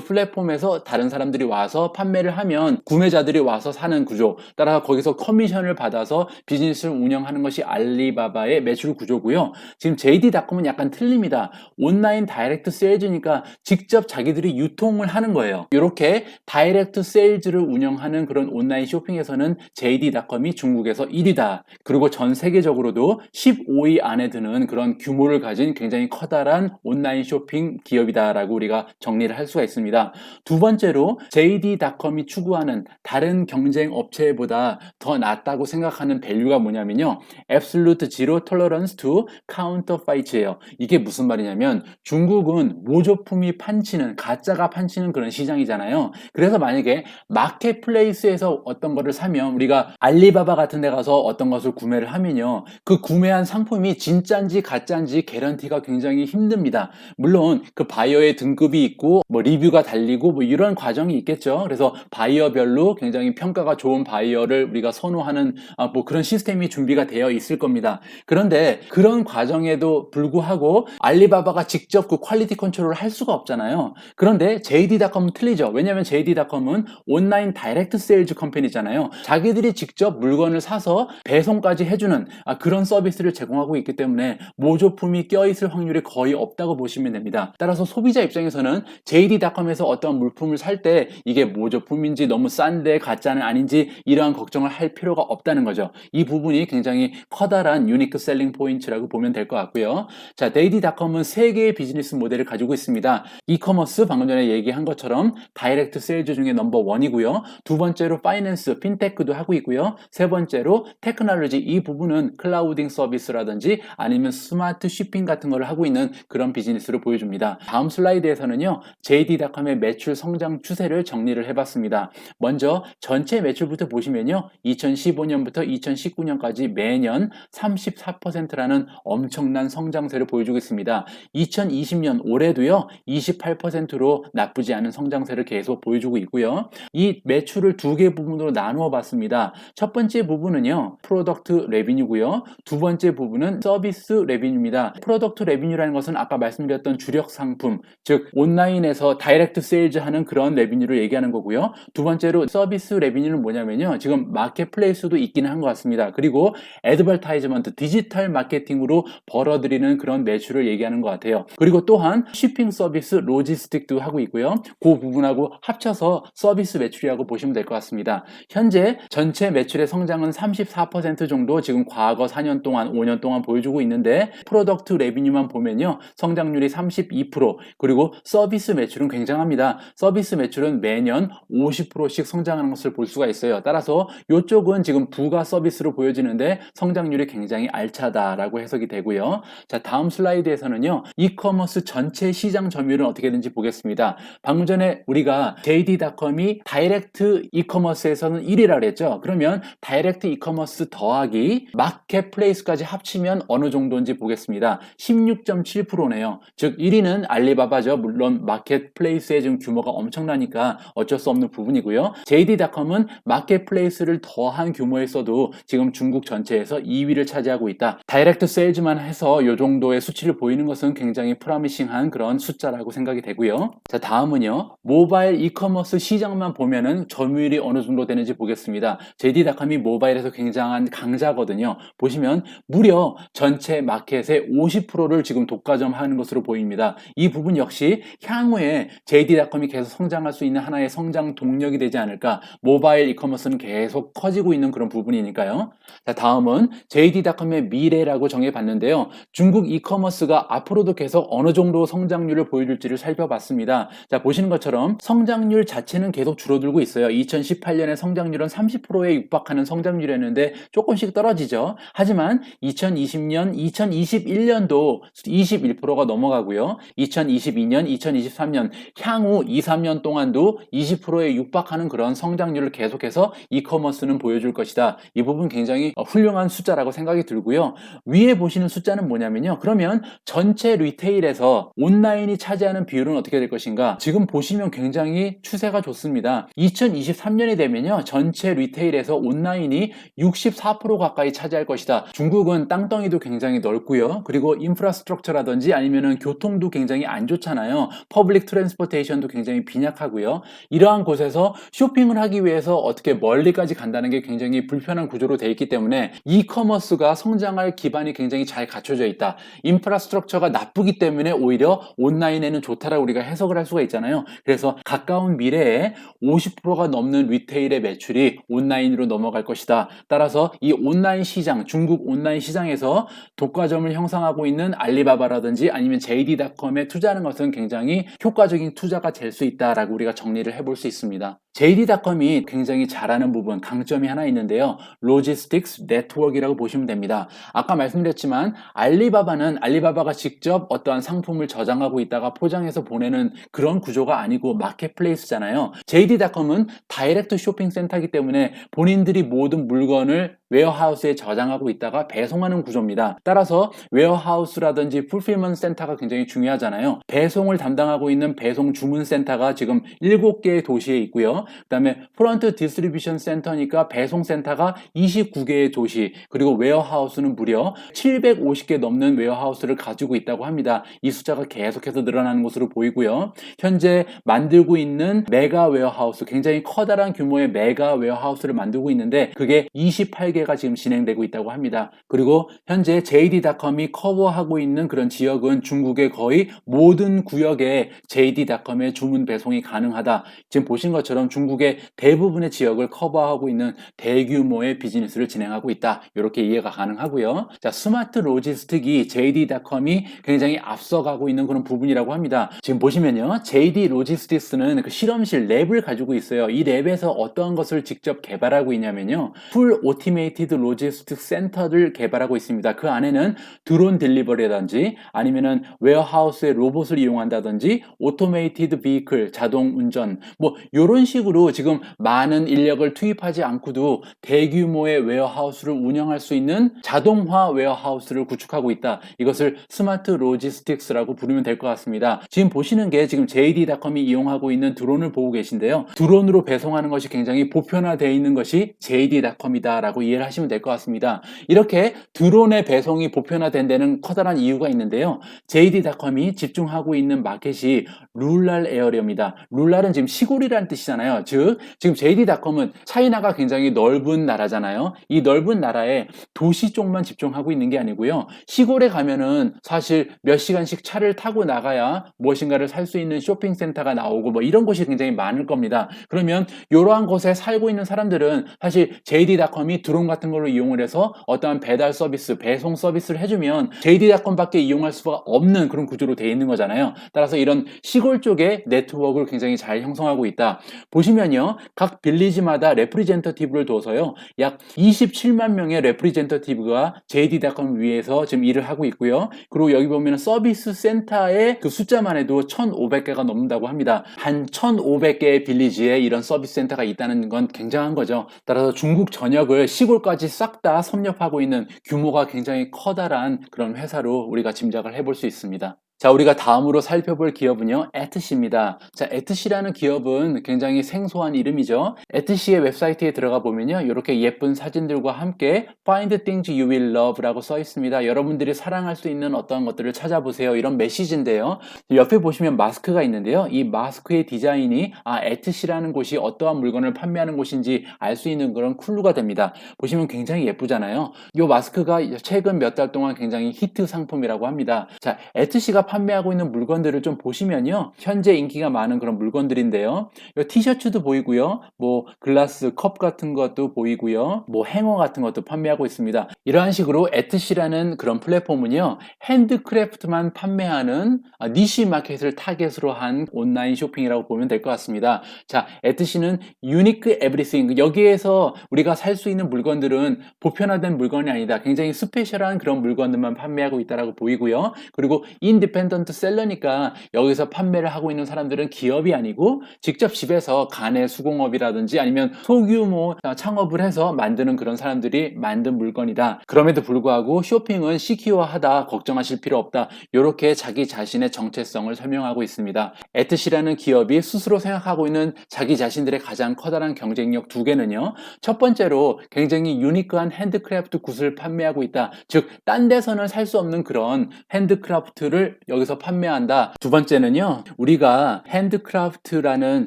Speaker 1: 플랫폼에서 다른 사람들이 와서 판매를 하면 구매자들이 와서 사는 구조, 따라서 거기서 커미션을 받아서 비즈니스를 운영하는 것이 알리바바의 매출 구조고요. 지금 JD.com은 약간 틀립니다. 온라인 다이렉트 세일즈니까 직접 자기들이 유통을 하는 거예요. 이렇게 다이렉트 세일즈를 운영하는 그런 온라인 쇼핑에서는 JD.com이 중국에서 1위다. 그리고 전 세계적으로도 15위 안에 드는 그런 규모를 가진 굉장히 커다란 온라인 쇼핑 기업이다라고 우리가 정리를 할 수가 있습니다. 두 번째로 JD.com이 추구하는 다른 경쟁 업체보다 더 낫다고 생각하는 밸류가 뭐냐면요. Absolute Zero Tolerance to Counterfeit예요. 이게 무슨 말이냐면 중국은 모조품이 판치는 가짜가 판치는 그런 시장이잖아요. 그래서 만약에 마켓플레이스에서 어떤 거를 사면 우리가 알리바바 같은 데 가서 어떤 것을 구매를 하면요. 그 구매한 상품이 진짜인지 가짜인지 개런티가 굉장히 힘듭니다. 물론 그 바이어의 등급이 있고 뭐 리뷰가 달리고 뭐 이런 과정이 있겠죠. 그래서 바이어별로 굉장히 평가가 좋은 바이어를 우리가 선호하는 뭐 그런 시스템이 준비가 되어 있을 겁니다. 그런데 그런 과정에도 불구하고 알리바바가 직접 그 퀄리티 컨트롤을 할 수가 없잖아요. 그런데 JD.com은 틀리죠. 왜냐하면 JD.com은 온라인 다이렉트 세일즈 컴퍼니잖아요. 자기들이 직접 물건을 사서 배송까지 해주는 그런 서비스를 제공하고 있기 때문에 모조품이 껴있을 확률이 거의 없다고 보시면 됩니다. 따라서 소비자 입장에서는 JD.com에서 어떤 물품을 살 때 이게 모조품인지 너무 싼데 가짜는 아닌지 이러한 걱정을 할 필요가 없다는 거죠. 이 부분이 굉장히 커다란 유니크 셀링 포인트라고 보면 될 것 같고요. 자, JD.com은 세 개의 비즈니스 모델을 가지고 있습니다. 이커머스 방금 전에 얘기한 것처럼 다이렉트 세일즈 중에 넘버 1이고요. 두 번째로 파이낸스, 핀테크도 하고 있고요. 세 번째로 테크놀로지, 이 부분은 클라우딩 서비스라든지 아니면 스마트 쇼핑 같은 걸 하고 있는 있는 그런 비즈니스를 보여줍니다. 다음 슬라이드에서는요, JD.com의 매출 성장 추세를 정리를 해봤습니다. 먼저 전체 매출부터 보시면요, 2015년부터 2019년까지 매년 34%라는 엄청난 성장세를 보여주고 있습니다. 2020년 올해도요, 28%로 나쁘지 않은 성장세를 계속 보여주고 있고요. 이 매출을 두 개 부분으로 나누어 봤습니다. 첫 번째 부분은요, 프로덕트 레비뉴고요. 두 번째 부분은 서비스 레비뉴입니다. 프로덕트 레비뉴라는 것은 아까 말씀드렸던 주력 상품, 즉 온라인에서 다이렉트 세일즈 하는 그런 레비뉴를 얘기하는 거고요. 두 번째로 서비스 레비뉴는 뭐냐면요, 지금 마켓플레이스도 있기는 한 것 같습니다. 그리고 애드버타이즈먼트, 디지털 마케팅으로 벌어들이는 그런 매출을 얘기하는 것 같아요. 그리고 또한 shipping 서비스, 로지스틱도 하고 있고요. 그 부분하고 합쳐서 서비스 매출이라고 보시면 될 것 같습니다. 현재 전체 매출의 성장은 34% 정도 지금 과거 4년 동안, 5년 동안 보여주고 있는데, 프로덕트 레비뉴만 보면요, 성장률이 32%, 그리고 서비스 매출은 굉장합니다. 서비스 매출은 매년 50%씩 성장하는 것을 볼 수가 있어요. 따라서 이쪽은 지금 부가 서비스로 보여지는데 성장률이 굉장히 알차다라고 해석이 되고요. 자, 다음 슬라이드에서는요, 이커머스 전체 시장 점유율은 어떻게 되는지 보겠습니다. 방금 전에 우리가 JD.com이 다이렉트 이커머스에서는 1위라 그랬죠. 그러면 다이렉트 이커머스 더하기 마켓플레이스까지 합치면 어느 정도인지 보겠습니다. 16.7%네요. 즉 1위는 알리바바죠. 물론 마켓플레이스의 지금 규모가 엄청나니까 어쩔 수 없는 부분이고요. JD.com은 마켓플레이스를 더한 규모에서도 지금 중국 전체에서 2위를 차지하고 있다. 다이렉트 세일즈만 해서 이 정도의 수치를 보이는 것은 굉장히 프로미싱한 그런 숫자라고 생각이 되고요. 자, 다음은요, 모바일 이커머스 시장만 보면은 점유율이 어느 정도 되는지 보겠습니다. JD.com이 모바일에서 굉장한 강자거든요. 보시면 무려 전체 마켓의 50%를 지금 독과점하는 것으로 보입니다. 이 부분 역시 향후에 JD.com이 계속 성장할 수 있는 하나의 성장 동력이 되지 않을까. 모바일 이커머스는 계속 커지고 있는 그런 부분이니까요. 자, 다음은 JD.com의 미래라고 정해봤는데요. 중국 이커머스가 앞으로도 계속 어느 정도 성장률을 보여줄지를 살펴봤습니다. 자, 보시는 것처럼 성장률 자체는 계속 줄어들고 있어요. 2018년에 성장률은 30%에 육박하는 성장률이었는데 조금씩 떨어지죠. 하지만 2020년, 2021년도 21%가 넘어가고요. 2022년, 2023년 향후 2, 3년 동안도 20%에 육박하는 그런 성장률을 계속해서 이커머스는 보여줄 것이다. 이 부분 굉장히 훌륭한 숫자라고 생각이 들고요. 위에 보시는 숫자는 뭐냐면요, 그러면 전체 리테일에서 온라인이 차지하는 비율은 어떻게 될 것인가? 지금 보시면 굉장히 추세가 좋습니다. 2023년이 되면요, 전체 리테일에서 온라인이 64% 가까이 차지할 것이다. 중국은 땅덩이도 굉장히 넓고요. 그리고 인프라스트럭처라든지 아니면은 교통도 굉장히 안 좋잖아요. 퍼블릭 트랜스포테이션도 굉장히 빈약하고요. 이러한 곳에서 쇼핑을 하기 위해서 어떻게 멀리까지 간다는 게 굉장히 불편한 구조로 되어 있기 때문에 이커머스가 성장할 기반이 굉장히 잘 갖춰져 있다. 인프라스트럭처가 나쁘기 때문에 오히려 온라인에는 좋다라고 우리가 해석을 할 수가 있잖아요. 그래서 가까운 미래에 50%가 넘는 리테일의 매출이 온라인으로 넘어갈 것이다. 따라서 이 온라인 시장, 중국 온라인 시장에서 독과점을 형성하고 있는 알리바바라든지 아니면 JD.com에 투자하는 것은 굉장히 효과적인 투자가 될 수 있다라고 우리가 정리를 해볼 수 있습니다. JD.com이 굉장히 잘하는 부분, 강점이 하나 있는데요. 로지스틱스 네트워크라고 보시면 됩니다. 아까 말씀드렸지만 알리바바가 직접 어떠한 상품을 저장하고 있다가 포장해서 보내는 그런 구조가 아니고 마켓플레이스잖아요. JD.com은 다이렉트 쇼핑 센터이기 때문에 본인들이 모든 물건을 웨어하우스에 저장하고 있다가 배송하는 구조입니다. 따라서 웨어하우스라든지 풀필먼트 센터가 굉장히 중요하잖아요. 배송을 담당하고 있는 배송 주문 센터가 지금 7개의 도시에 있고요. 그 다음에 프런트 디스트리뷰션 센터니까 배송 센터가 29개의 도시, 그리고 웨어하우스는 무려 750개 넘는 웨어하우스를 가지고 있다고 합니다. 이 숫자가 계속해서 늘어나는 것으로 보이고요. 현재 만들고 있는 메가 웨어하우스, 굉장히 커다란 규모의 메가 웨어하우스를 만들고 있는데 그게 28개가 지금 진행되고 있다고 합니다. 그리고 현재 JD.com이 커버하고 있는 그런 지역은 중국의 거의 모든 구역에 JD.com의 주문 배송이 가능하다. 지금 보신 것처럼 중국의 대부분의 지역을 커버하고 있는 대규모의 비즈니스를 진행하고 있다. 이렇게 이해가 가능하고요. 자, 스마트 로지스틱이 JD.com이 굉장히 앞서가고 있는 그런 부분이라고 합니다. 지금 보시면요, JD 로지스틱스는 그 실험실 랩을 가지고 있어요. 이 랩에서 어떠한 것을 직접 개발하고 있냐면요, 풀 오토메이티드 로지스틱 센터를 개발하고 있습니다. 그 안에는 드론 딜리버리라든지 아니면은 웨어하우스의 로봇을 이용한다든지 오토메이티드 비클 자동 운전 뭐 이런 식으로 지금 많은 인력을 투입하지 않고도 대규모의 웨어하우스를 운영할 수 있는 자동화 웨어하우스를 구축하고 있다. 이것을 스마트 로지스틱스라고 부르면 될 것 같습니다. 지금 보시는 게 지금 JD.com이 이용하고 있는 드론을 보고 계신데요, 드론으로 배송하는 것이 굉장히 보편화되어 있는 것이 JD.com이다 라고 이해를 하시면 될 것 같습니다. 이렇게 드론의 배송이 보편화된 데는 커다란 이유가 있는데요, JD.com이 집중하고 있는 마켓이 룰랄 에어리어입니다. 룰랄은 지금 시골이라는 뜻이잖아요. 즉 지금 JD.com은 차이나가 굉장히 넓은 나라잖아요. 이 넓은 나라에 도시 쪽만 집중하고 있는 게 아니고요, 시골에 가면은 사실 몇 시간씩 차를 타고 나가야 무엇인가를 살 수 있는 쇼핑센터가 나오고 뭐 이런 곳이 굉장히 많을 겁니다. 그러면 이러한 곳에 살고 있는 사람들은 사실 JD.com이 드론 같은 걸로 이용을 해서 어떠한 배달 서비스, 배송 서비스를 해주면 JD.com밖에 이용할 수가 없는 그런 구조로 되어 있는 거잖아요. 따라서 이런 시골 쪽에 네트워크를 굉장히 잘 형성하고 있다. 보시면요, 각 빌리지마다 레프리젠터티브를 둬서요, 약 27만 명의 레프리젠터티브가 JD.com 위에서 지금 일을 하고 있고요. 그리고 여기 보면 서비스 센터의 그 숫자만 해도 1,500개가 넘는다고 합니다. 한 1,500개의 빌리지에 이런 서비스 센터가 있다는 건 굉장한 거죠. 따라서 중국 전역을 시골까지 싹 다 섭렵하고 있는 규모가 굉장히 커다란 그런 회사로 우리가 짐작을 해볼 수 있습니다. 자, 우리가 다음으로 살펴볼 기업은요, 에트시입니다. 자, 에트시라는 기업은 굉장히 생소한 이름이죠. 에트시의 웹사이트에 들어가 보면요, 이렇게 예쁜 사진들과 함께 Find things you will love라고 써 있습니다. 여러분들이 사랑할 수 있는 어떤 것들을 찾아보세요, 이런 메시지인데요. 옆에 보시면 마스크가 있는데요, 이 마스크의 디자인이 에트시라는 곳이 어떠한 물건을 판매하는 곳인지 알 수 있는 그런 쿨루가 됩니다. 보시면 굉장히 예쁘잖아요. 이 마스크가 최근 몇 달 동안 굉장히 히트 상품이라고 합니다. 자, 에트시가 판매하고 있는 물건들을 좀 보시면요, 현재 인기가 많은 그런 물건들인데요, 이 티셔츠도 보이고요, 뭐 글라스 컵 같은 것도 보이고요, 뭐 행어 같은 것도 판매하고 있습니다. 이러한 식으로 에트시라는 그런 플랫폼은요, 핸드크래프트만 판매하는 니시 마켓을 타겟으로 한 온라인 쇼핑이라고 보면 될 것 같습니다. 자, 에트시는 유니크 에브리띵, 여기에서 우리가 살 수 있는 물건들은 보편화된 물건이 아니다, 굉장히 스페셜한 그런 물건들만 판매하고 있다라고 보이고요. 그리고 인디펜던트 셀러니까 여기서 판매를 하고 있는 사람들은 기업이 아니고 직접 집에서 가내 수공업이라든지 아니면 소규모 창업을 해서 만드는 그런 사람들이 만든 물건이다. 그럼에도 불구하고 쇼핑은 시큐어하다, 걱정하실 필요 없다, 이렇게 자기 자신의 정체성을 설명하고 있습니다. 에트시라는 기업이 스스로 생각하고 있는 자기 자신들의 가장 커다란 경쟁력 두 개는요, 첫 번째로 굉장히 유니크한 핸드크래프트 굿을 판매하고 있다. 즉 딴 데서는 살 수 없는 그런 핸드크래프트를 여기서 판매한다. 두 번째는요, 우리가 핸드크래프트라는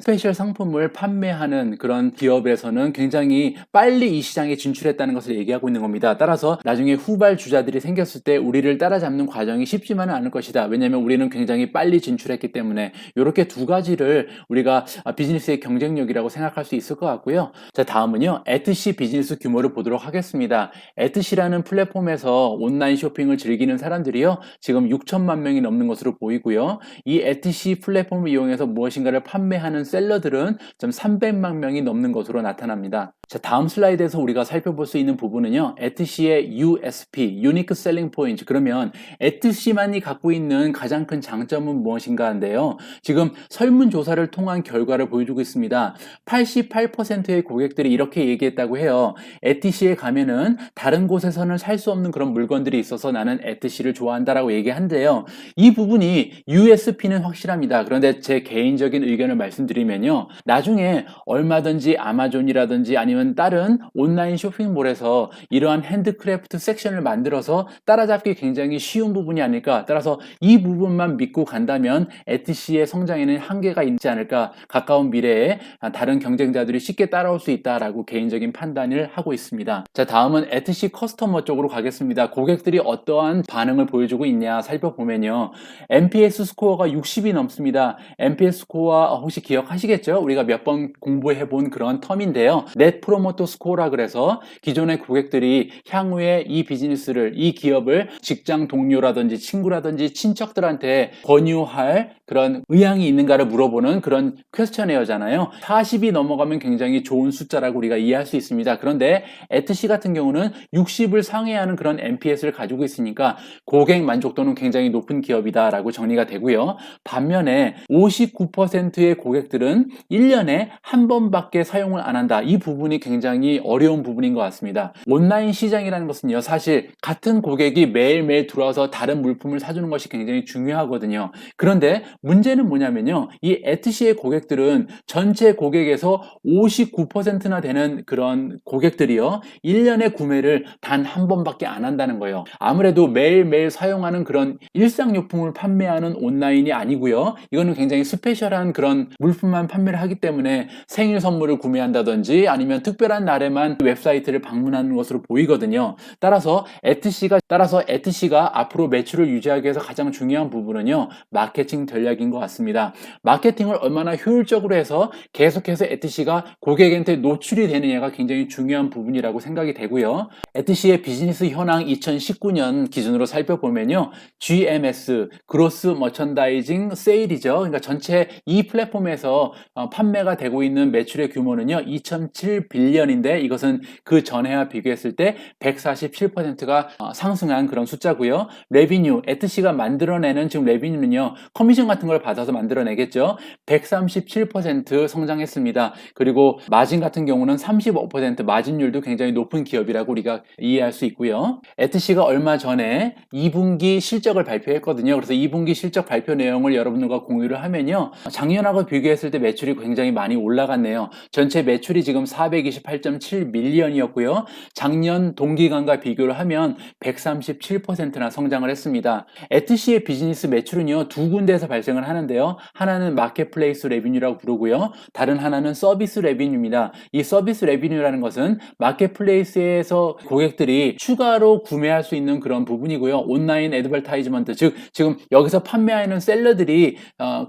Speaker 1: 스페셜 상품을 판매하는 그런 기업에서는 굉장히 빨리 이 시장에 진출했다는 것을 얘기하고 있는 겁니다. 따라서 나중에 후발 주자들이 생겼을 때 우리를 따라잡는 과정이 쉽지만은 않을 것이다. 왜냐하면 우리는 굉장히 빨리 진출했기 때문에. 이렇게 두 가지를 우리가 비즈니스의 경쟁력이라고 생각할 수 있을 것 같고요. 자, 다음은요, 에트시 비즈니스 규모를 보도록 하겠습니다. 에트시라는 플랫폼에서 온라인 쇼핑을 즐기는 사람들이요, 지금 6천만 명이 넘는 것으로 보이고요. 이 에트시 플랫폼을 이용해서 무엇인가를 판매하는 셀러들은 좀 300만 명이 넘는 것으로 나타납니다. 자, 다음 슬라이드에서 우리가 살펴볼 수 있는 부분은요, 에트시의 USP, Unique Selling Point. 그러면 에트시만이 갖고 있는 가장 큰 장점은 무엇인가인데요, 지금 설문조사를 통한 결과를 보여주고 있습니다. 88%의 고객들이 이렇게 얘기했다고 해요. 에트시에 가면은 다른 곳에서는 살 수 없는 그런 물건들이 있어서 나는 에트시를 좋아한다라고 얘기한대요. 이 부분이 USP는 확실합니다. 그런데 제 개인적인 의견을 말씀드리면요, 나중에 얼마든지 아마존이라든지 아니면 다른 온라인 쇼핑몰에서 이러한 핸드크래프트 섹션을 만들어서 따라잡기 굉장히 쉬운 부분이 아닐까. 따라서 이 부분만 믿고 간다면 에트시의 성장에는 한계가 있지 않을까. 가까운 미래에 다른 경쟁자들이 쉽게 따라올 수 있다라고 개인적인 판단을 하고 있습니다. 자, 다음은 에트시 커스터머 쪽으로 가겠습니다. 고객들이 어떠한 반응을 보여주고 있냐 살펴보면요, 있거든요. NPS 스코어가 60이 넘습니다. NPS 스코어 혹시 기억하시겠죠? 우리가 몇 번 공부해 본 그런 텀인데요. 넷 프로모터 스코어라 그래서 기존의 고객들이 향후에 이 비즈니스를, 이 기업을 직장 동료라든지 친구라든지 친척들한테 권유할 그런 의향이 있는가를 물어보는 그런 퀘스천웨어잖아요. 40이 넘어가면 굉장히 좋은 숫자라고 우리가 이해할 수 있습니다. 그런데 에트시 같은 경우는 60을 상회하는 그런 NPS를 가지고 있으니까 고객 만족도는 굉장히 높은 기업이다라고 정리가 되고요. 반면에 59%의 고객들은 1년에 한 번밖에 사용을 안 한다. 이 부분이 굉장히 어려운 부분인 것 같습니다. 온라인 시장이라는 것은요, 사실 같은 고객이 매일매일 들어와서 다른 물품을 사주는 것이 굉장히 중요하거든요. 그런데 문제는 뭐냐면요, 이 에트시의 고객들은 전체 고객에서 59%나 되는 그런 고객들이요, 1년에 구매를 단 한 번밖에 안 한다는 거예요. 아무래도 매일매일 사용하는 그런 일상용품을 판매하는 온라인이 아니고요, 이거는 굉장히 스페셜한 그런 물품만 판매를 하기 때문에 생일 선물을 구매한다든지 아니면 특별한 날에만 웹사이트를 방문하는 것으로 보이거든요. 따라서 에트시가 앞으로 매출을 유지하기 위해서 가장 중요한 부분은요, 마케팅 전략인 것 같습니다. 마케팅을 얼마나 효율적으로 해서 계속해서 에트시가 고객한테 노출이 되느냐가 굉장히 중요한 부분이라고 생각이 되고요. 에트시의 비즈니스 현황 2019년 기준으로 살펴보면요, GMS, 그로스 머천다이징 세일이죠. 그러니까 전체 이 플랫폼에서 판매가 되고 있는 매출의 규모는요, 2.7빌리언인데 이것은 그 전해와 비교했을 때 147%가 상승한 그런 숫자고요. 레비뉴, 에트시가 만들어내는 지금 레비뉴는요, 커미션 같은 걸 받아서 만들어내겠죠. 137% 성장했습니다. 그리고 마진 같은 경우는 35%, 마진율도 굉장히 높은 기업이라고 우리가 이해할 수 있고요. 에트시가 얼마 전에 2분기 실적을 발표했거든요. 그래서 2분기 실적 발표 내용을 여러분들과 공유를 하면요, 작년하고 비교했을 때 매출이 굉장히 많이 올라갔네요. 전체 매출이 지금 428.7밀리언이었고요. 작년 동기간과 비교를 하면 137%나 성장을 했습니다. 에트시의 비즈니스 매출은요, 두 군데에서 발생을 하는데요. 하나는 마켓플레이스 레비뉴라고 부르고요. 다른 하나는 서비스 레비뉴입니다. 이 서비스 레비뉴라는 것은 마켓플레이스에서 고객들이 추가로 구매할 수 있는 그런 부분이고요. 온라인 애드버타이즈먼트, 즉 지금 여기서 판매하는 셀러들이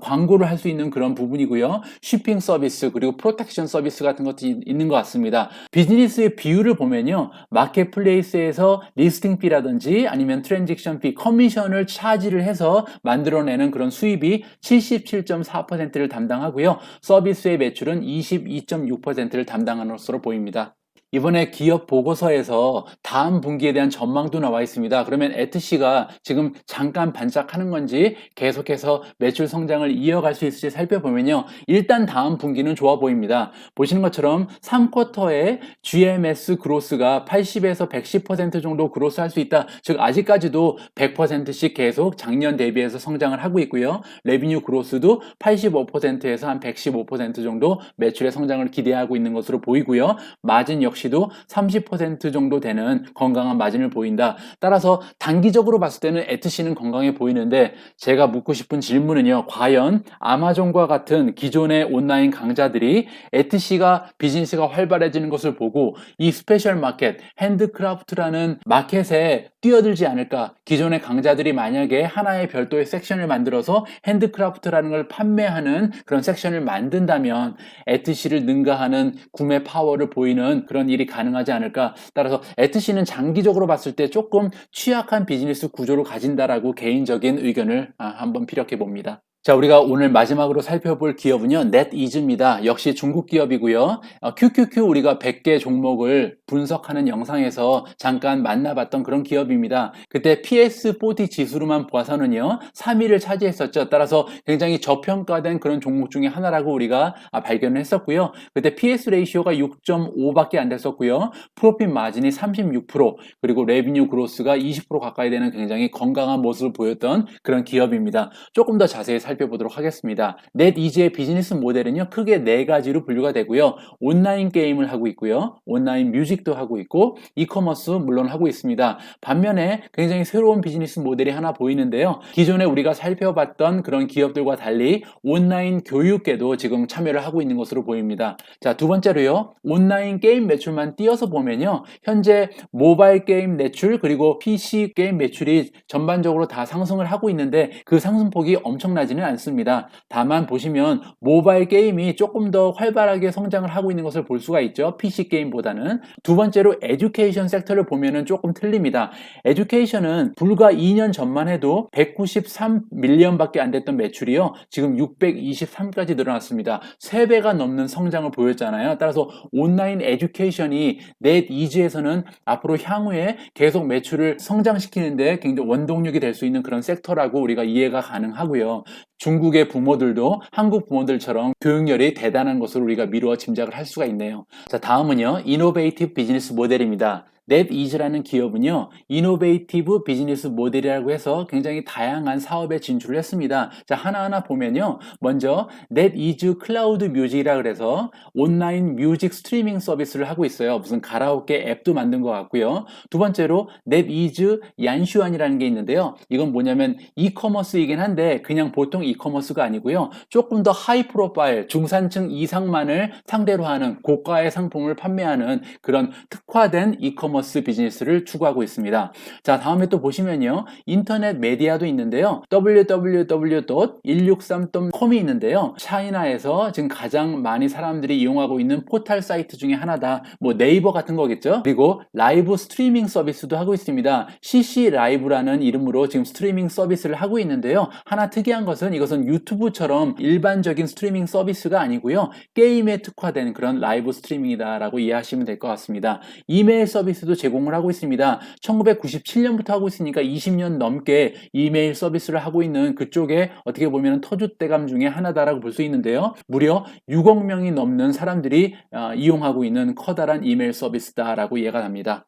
Speaker 1: 광고를 할 수 있는 그런 부분이고요. 쇼핑 서비스 그리고 프로텍션 서비스 같은 것도 있는 것 같습니다. 비즈니스의 비율을 보면요, 마켓플레이스에서 리스팅 피라든지 아니면 트랜잭션 피, 커미션을 차지를 해서 만들어내는 그런 수입이 77.4%를 담당하고요. 서비스의 매출은 22.6%를 담당하는 것으로 보입니다. 이번에 기업 보고서에서 다음 분기에 대한 전망도 나와 있습니다. 그러면 에트시가 지금 잠깐 반짝하는 건지 계속해서 매출 성장을 이어갈 수 있을지 살펴보면요, 일단 다음 분기는 좋아 보입니다. 보시는 것처럼 3쿼터에 GMS 그로스가 80에서 110% 정도 그로스 할 수 있다. 즉 아직까지도 100%씩 계속 작년 대비해서 성장을 하고 있고요. 레비뉴 그로스도 85%에서 한 115% 정도 매출의 성장을 기대하고 있는 것으로 보이고요. 마진 역시도 30% 정도 되는 건강한 마진을 보인다. 따라서 단기적으로 봤을 때는 에트시는 건강해 보이는데, 제가 묻고 싶은 질문은요, 과연 아마존과 같은 기존의 온라인 강자들이 에트시가 비즈니스가 활발해지는 것을 보고 이 스페셜 마켓, 핸드크래프트라는 마켓에 뛰어들지 않을까? 기존의 강자들이 만약에 하나의 별도의 섹션을 만들어서 핸드크래프트라는 걸 판매하는 그런 섹션을 만든다면 에트시를 능가하는 구매 파워를 보이는 그런 일이 가능하지 않을까? 따라서 에트시는 장기적으로 봤을 때 조금 취약한 비즈니스 구조를 가진다라고 개인적인 의견을 한번 피력해 봅니다. 자, 우리가 오늘 마지막으로 살펴볼 기업은요, 넷이즈입니다. 역시 중국 기업이고요. QQQ 우리가 100개 종목을 분석하는 영상에서 잠깐 만나봤던 그런 기업입니다. 그때 PS40 지수로만 봐서는요, 3위를 차지했었죠. 따라서 굉장히 저평가된 그런 종목 중에 하나라고 우리가 발견을 했었고요. 그때 PS 레이시오가 6.5밖에 안 됐었고요. 프로핏 마진이 36%, 그리고 레비뉴 그로스가 20% 가까이 되는 굉장히 건강한 모습을 보였던 그런 기업입니다. 조금 더 자세히 살펴보도록 하겠습니다. 넷이즈의 비즈니스 모델은요, 크게 네 가지로 분류가 되고요. 온라인 게임을 하고 있고요. 온라인 뮤직도 하고 있고, 이커머스 물론 하고 있습니다. 반면에 굉장히 새로운 비즈니스 모델이 하나 보이는데요. 기존에 우리가 살펴봤던 그런 기업들과 달리 온라인 교육계도 지금 참여를 하고 있는 것으로 보입니다. 자, 두 번째로요. 온라인 게임 매출만 띄어서 보면요. 현재 모바일 게임 매출 그리고 PC 게임 매출이 전반적으로 다 상승을 하고 있는데 그 상승폭이 엄청나지는 않습니다. 다만 보시면 모바일 게임이 조금 더 활발하게 성장을 하고 있는 것을 볼 수가 있죠. PC 게임보다는. 두 번째로 에듀케이션 섹터를 보면은 조금 틀립니다. 에듀케이션은 불과 2년 전만 해도 193밀리언밖에 안 됐던 매출이요. 지금 623까지 늘어났습니다. 3배가 넘는 성장을 보였잖아요. 따라서 온라인 에듀케이션이 넷이즈에서는 앞으로 향후에 계속 매출을 성장시키는데 굉장히 원동력이 될 수 있는 그런 섹터라고 우리가 이해가 가능하고요. 중국의 부모들도 한국 부모들처럼 교육열이 대단한 것으로 우리가 미루어 짐작을 할 수가 있네요. 자, 다음은요. 이노베이티브 비즈니스 모델입니다. 넷이즈라는 기업은요, 이노베이티브 비즈니스 모델이라고 해서 굉장히 다양한 사업에 진출을 했습니다. 자, 하나하나 보면요. 먼저 넷이즈 클라우드 뮤직이라 그래서 온라인 뮤직 스트리밍 서비스를 하고 있어요. 무슨 가라오케 앱도 만든 것 같고요. 두 번째로 넷이즈 얀슈안이라는 게 있는데요. 이건 뭐냐면 이커머스이긴 한데 그냥 보통 이커머스가 아니고요. 조금 더 하이 프로파일, 중산층 이상만을 상대로 하는 고가의 상품을 판매하는 그런 특화된 이커머스 비즈니스를 추구하고 있습니다. 자, 다음에 또 보시면요. 인터넷 메디아도 있는데요. www.163.com이 있는데요. 차이나에서 지금 가장 많이 사람들이 이용하고 있는 포털 사이트 중에 하나다. 뭐 네이버 같은 거겠죠. 그리고 라이브 스트리밍 서비스도 하고 있습니다. CC 라이브라는 이름으로 지금 스트리밍 서비스를 하고 있는데요. 하나 특이한 것은 이것은 유튜브처럼 일반적인 스트리밍 서비스가 아니고요. 게임에 특화된 그런 라이브 스트리밍이다라고 이해하시면 될 것 같습니다. 이메일 서비스도 제공을 하고 있습니다. 1997년부터 하고 있으니까 20년 넘게 이메일 서비스를 하고 있는 그쪽에 어떻게 보면 터줏대감 중에 하나다라고 볼 수 있는데요. 무려 6억 명이 넘는 사람들이 이용하고 있는 커다란 이메일 서비스다라고 이해가 됩니다.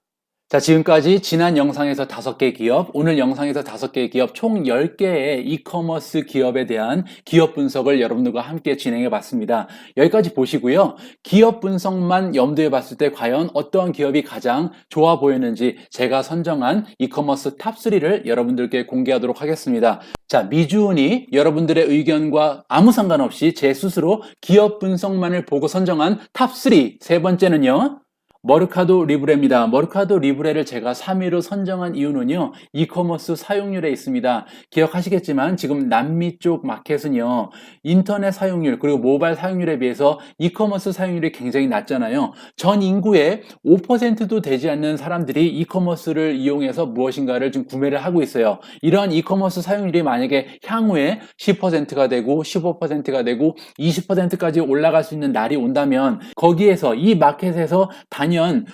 Speaker 1: 자, 지금까지 지난 영상에서 5개 기업, 오늘 영상에서 5개 기업, 총 10개의 이커머스 기업에 대한 기업 분석을 여러분들과 함께 진행해 봤습니다. 여기까지 보시고요. 기업 분석만 염두에 봤을 때 과연 어떠한 기업이 가장 좋아 보이는지 제가 선정한 이커머스 탑3를 여러분들께 공개하도록 하겠습니다. 자, 미주은이 여러분들의 의견과 아무 상관없이 제 스스로 기업 분석만을 보고 선정한 탑3, 세 번째는요. 머르카도 리브레입니다. 머르카도 리브레를 제가 3위로 선정한 이유는요. 이커머스 사용률에 있습니다. 기억하시겠지만 지금 남미 쪽 마켓은요. 인터넷 사용률 그리고 모바일 사용률에 비해서 이커머스 사용률이 굉장히 낮잖아요. 전 인구의 5%도 되지 않는 사람들이 이커머스를 이용해서 무엇인가를 좀 구매를 하고 있어요. 이러한 이커머스 사용률이 만약에 향후에 10%가 되고 15%가 되고 20%까지 올라갈 수 있는 날이 온다면 거기에서 이 마켓에서 단연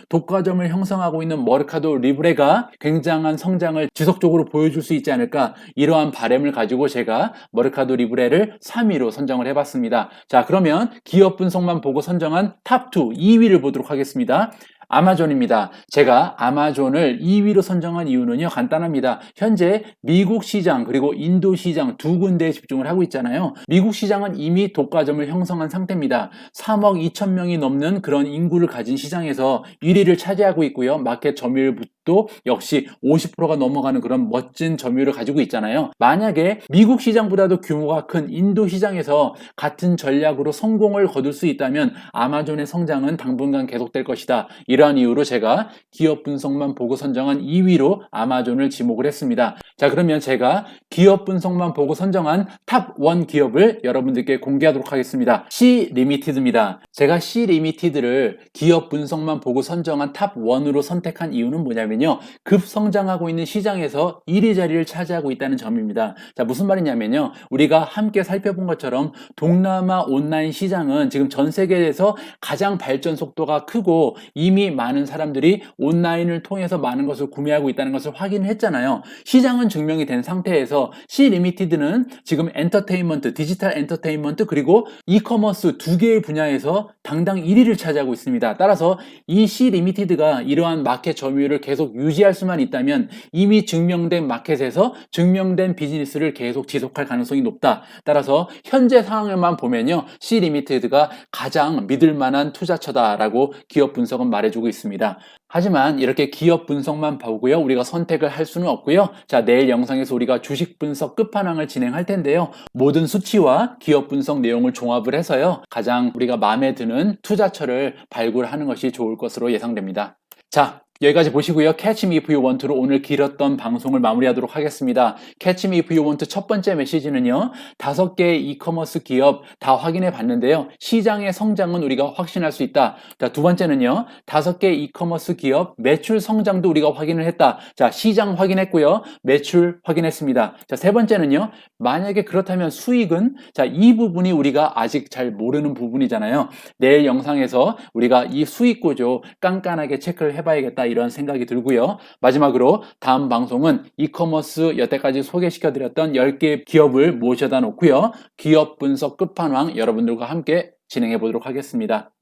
Speaker 1: 독과점을 형성하고 있는 머르카도 리브레가 굉장한 성장을 지속적으로 보여줄 수 있지 않을까, 이러한 바람을 가지고 제가 머르카도 리브레를 3위로 선정을 해봤습니다. 자, 그러면 기업 분석만 보고 선정한 탑2, 2위를 보도록 하겠습니다. 아마존입니다. 제가 아마존을 2위로 선정한 이유는요, 간단합니다. 현재 미국 시장 그리고 인도 시장 두 군데에 집중을 하고 있잖아요. 미국 시장은 이미 독과점을 형성한 상태입니다. 3억 2천 명이 넘는 그런 인구를 가진 시장에서 1위를 차지하고 있고요. 마켓 점유율도 역시 50%가 넘어가는 그런 멋진 점유율을 가지고 있잖아요. 만약에 미국 시장보다도 규모가 큰 인도 시장에서 같은 전략으로 성공을 거둘 수 있다면 아마존의 성장은 당분간 계속될 것이다. 이러한 이유로 제가 기업 분석만 보고 선정한 2위로 아마존을 지목을 했습니다. 자, 그러면 제가 기업 분석만 보고 선정한 탑1 기업을 여러분들께 공개하도록 하겠습니다. C-리미티드입니다. 제가 C-리미티드를 기업 분석만 보고 선정한 탑1으로 선택한 이유는 뭐냐면요. 급성장하고 있는 시장에서 1위 자리를 차지하고 있다는 점입니다. 자, 무슨 말이냐면요. 우리가 함께 살펴본 것처럼 동남아 온라인 시장은 지금 전 세계에서 가장 발전 속도가 크고 이미 많은 사람들이 온라인을 통해서 많은 것을 구매하고 있다는 것을 확인했잖아요. 시장은 증명이 된 상태에서 C-리미티드는 지금 엔터테인먼트, 디지털 엔터테인먼트 그리고 이커머스 두 개의 분야에서 당당 1위를 차지하고 있습니다. 따라서 이 C-리미티드가 이러한 마켓 점유율을 계속 계속 유지할 수만 있다면 이미 증명된 마켓에서 증명된 비즈니스를 계속 지속할 가능성이 높다. 따라서 현재 상황에만 보면요, C리미티드가 가장 믿을 만한 투자처다라고 기업 분석은 말해주고 있습니다. 하지만 이렇게 기업 분석만 보고요, 우리가 선택을 할 수는 없고요. 자, 내일 영상에서 우리가 주식 분석 끝판왕을 진행할 텐데요. 모든 수치와 기업 분석 내용을 종합을 해서요, 가장 우리가 마음에 드는 투자처를 발굴하는 것이 좋을 것으로 예상됩니다. 자, 여기까지 보시고요. Catch Me If You Want로 오늘 길었던 방송을 마무리하도록 하겠습니다. Catch Me If You Want 첫 번째 메시지는요, 5개의 이커머스 기업 다 확인해 봤는데요, 시장의 성장은 우리가 확신할 수 있다. 자, 두 번째는요, 5개의 이커머스 기업 매출 성장도 우리가 확인을 했다. 자, 시장 확인했고요, 매출 확인했습니다. 자, 세 번째는요, 만약에 그렇다면 수익은, 자, 이 부분이 우리가 아직 잘 모르는 부분이잖아요. 내일 영상에서 우리가 이 수익 구조 깐깐하게 체크를 해봐야겠다, 이런 생각이 들고요. 마지막으로 다음 방송은 이커머스 여태까지 소개시켜드렸던 10개 기업을 모셔다 놓고요, 기업 분석 끝판왕 여러분들과 함께 진행해 보도록 하겠습니다.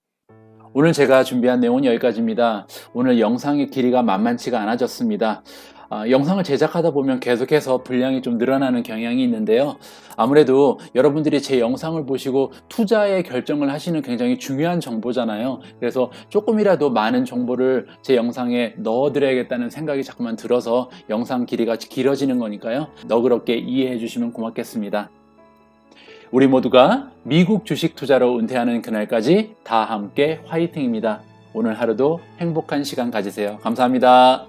Speaker 1: 오늘 제가 준비한 내용은 여기까지입니다. 오늘 영상의 길이가 만만치가 않아졌습니다. 영상을 제작하다 보면 계속해서 분량이 좀 늘어나는 경향이 있는데요. 아무래도 여러분들이 제 영상을 보시고 투자의 결정을 하시는 굉장히 중요한 정보잖아요. 그래서 조금이라도 많은 정보를 제 영상에 넣어드려야겠다는 생각이 자꾸만 들어서 영상 길이가 길어지는 거니까요, 너그럽게 이해해 주시면 고맙겠습니다. 우리 모두가 미국 주식 투자로 은퇴하는 그날까지 다 함께 화이팅입니다. 오늘 하루도 행복한 시간 가지세요. 감사합니다.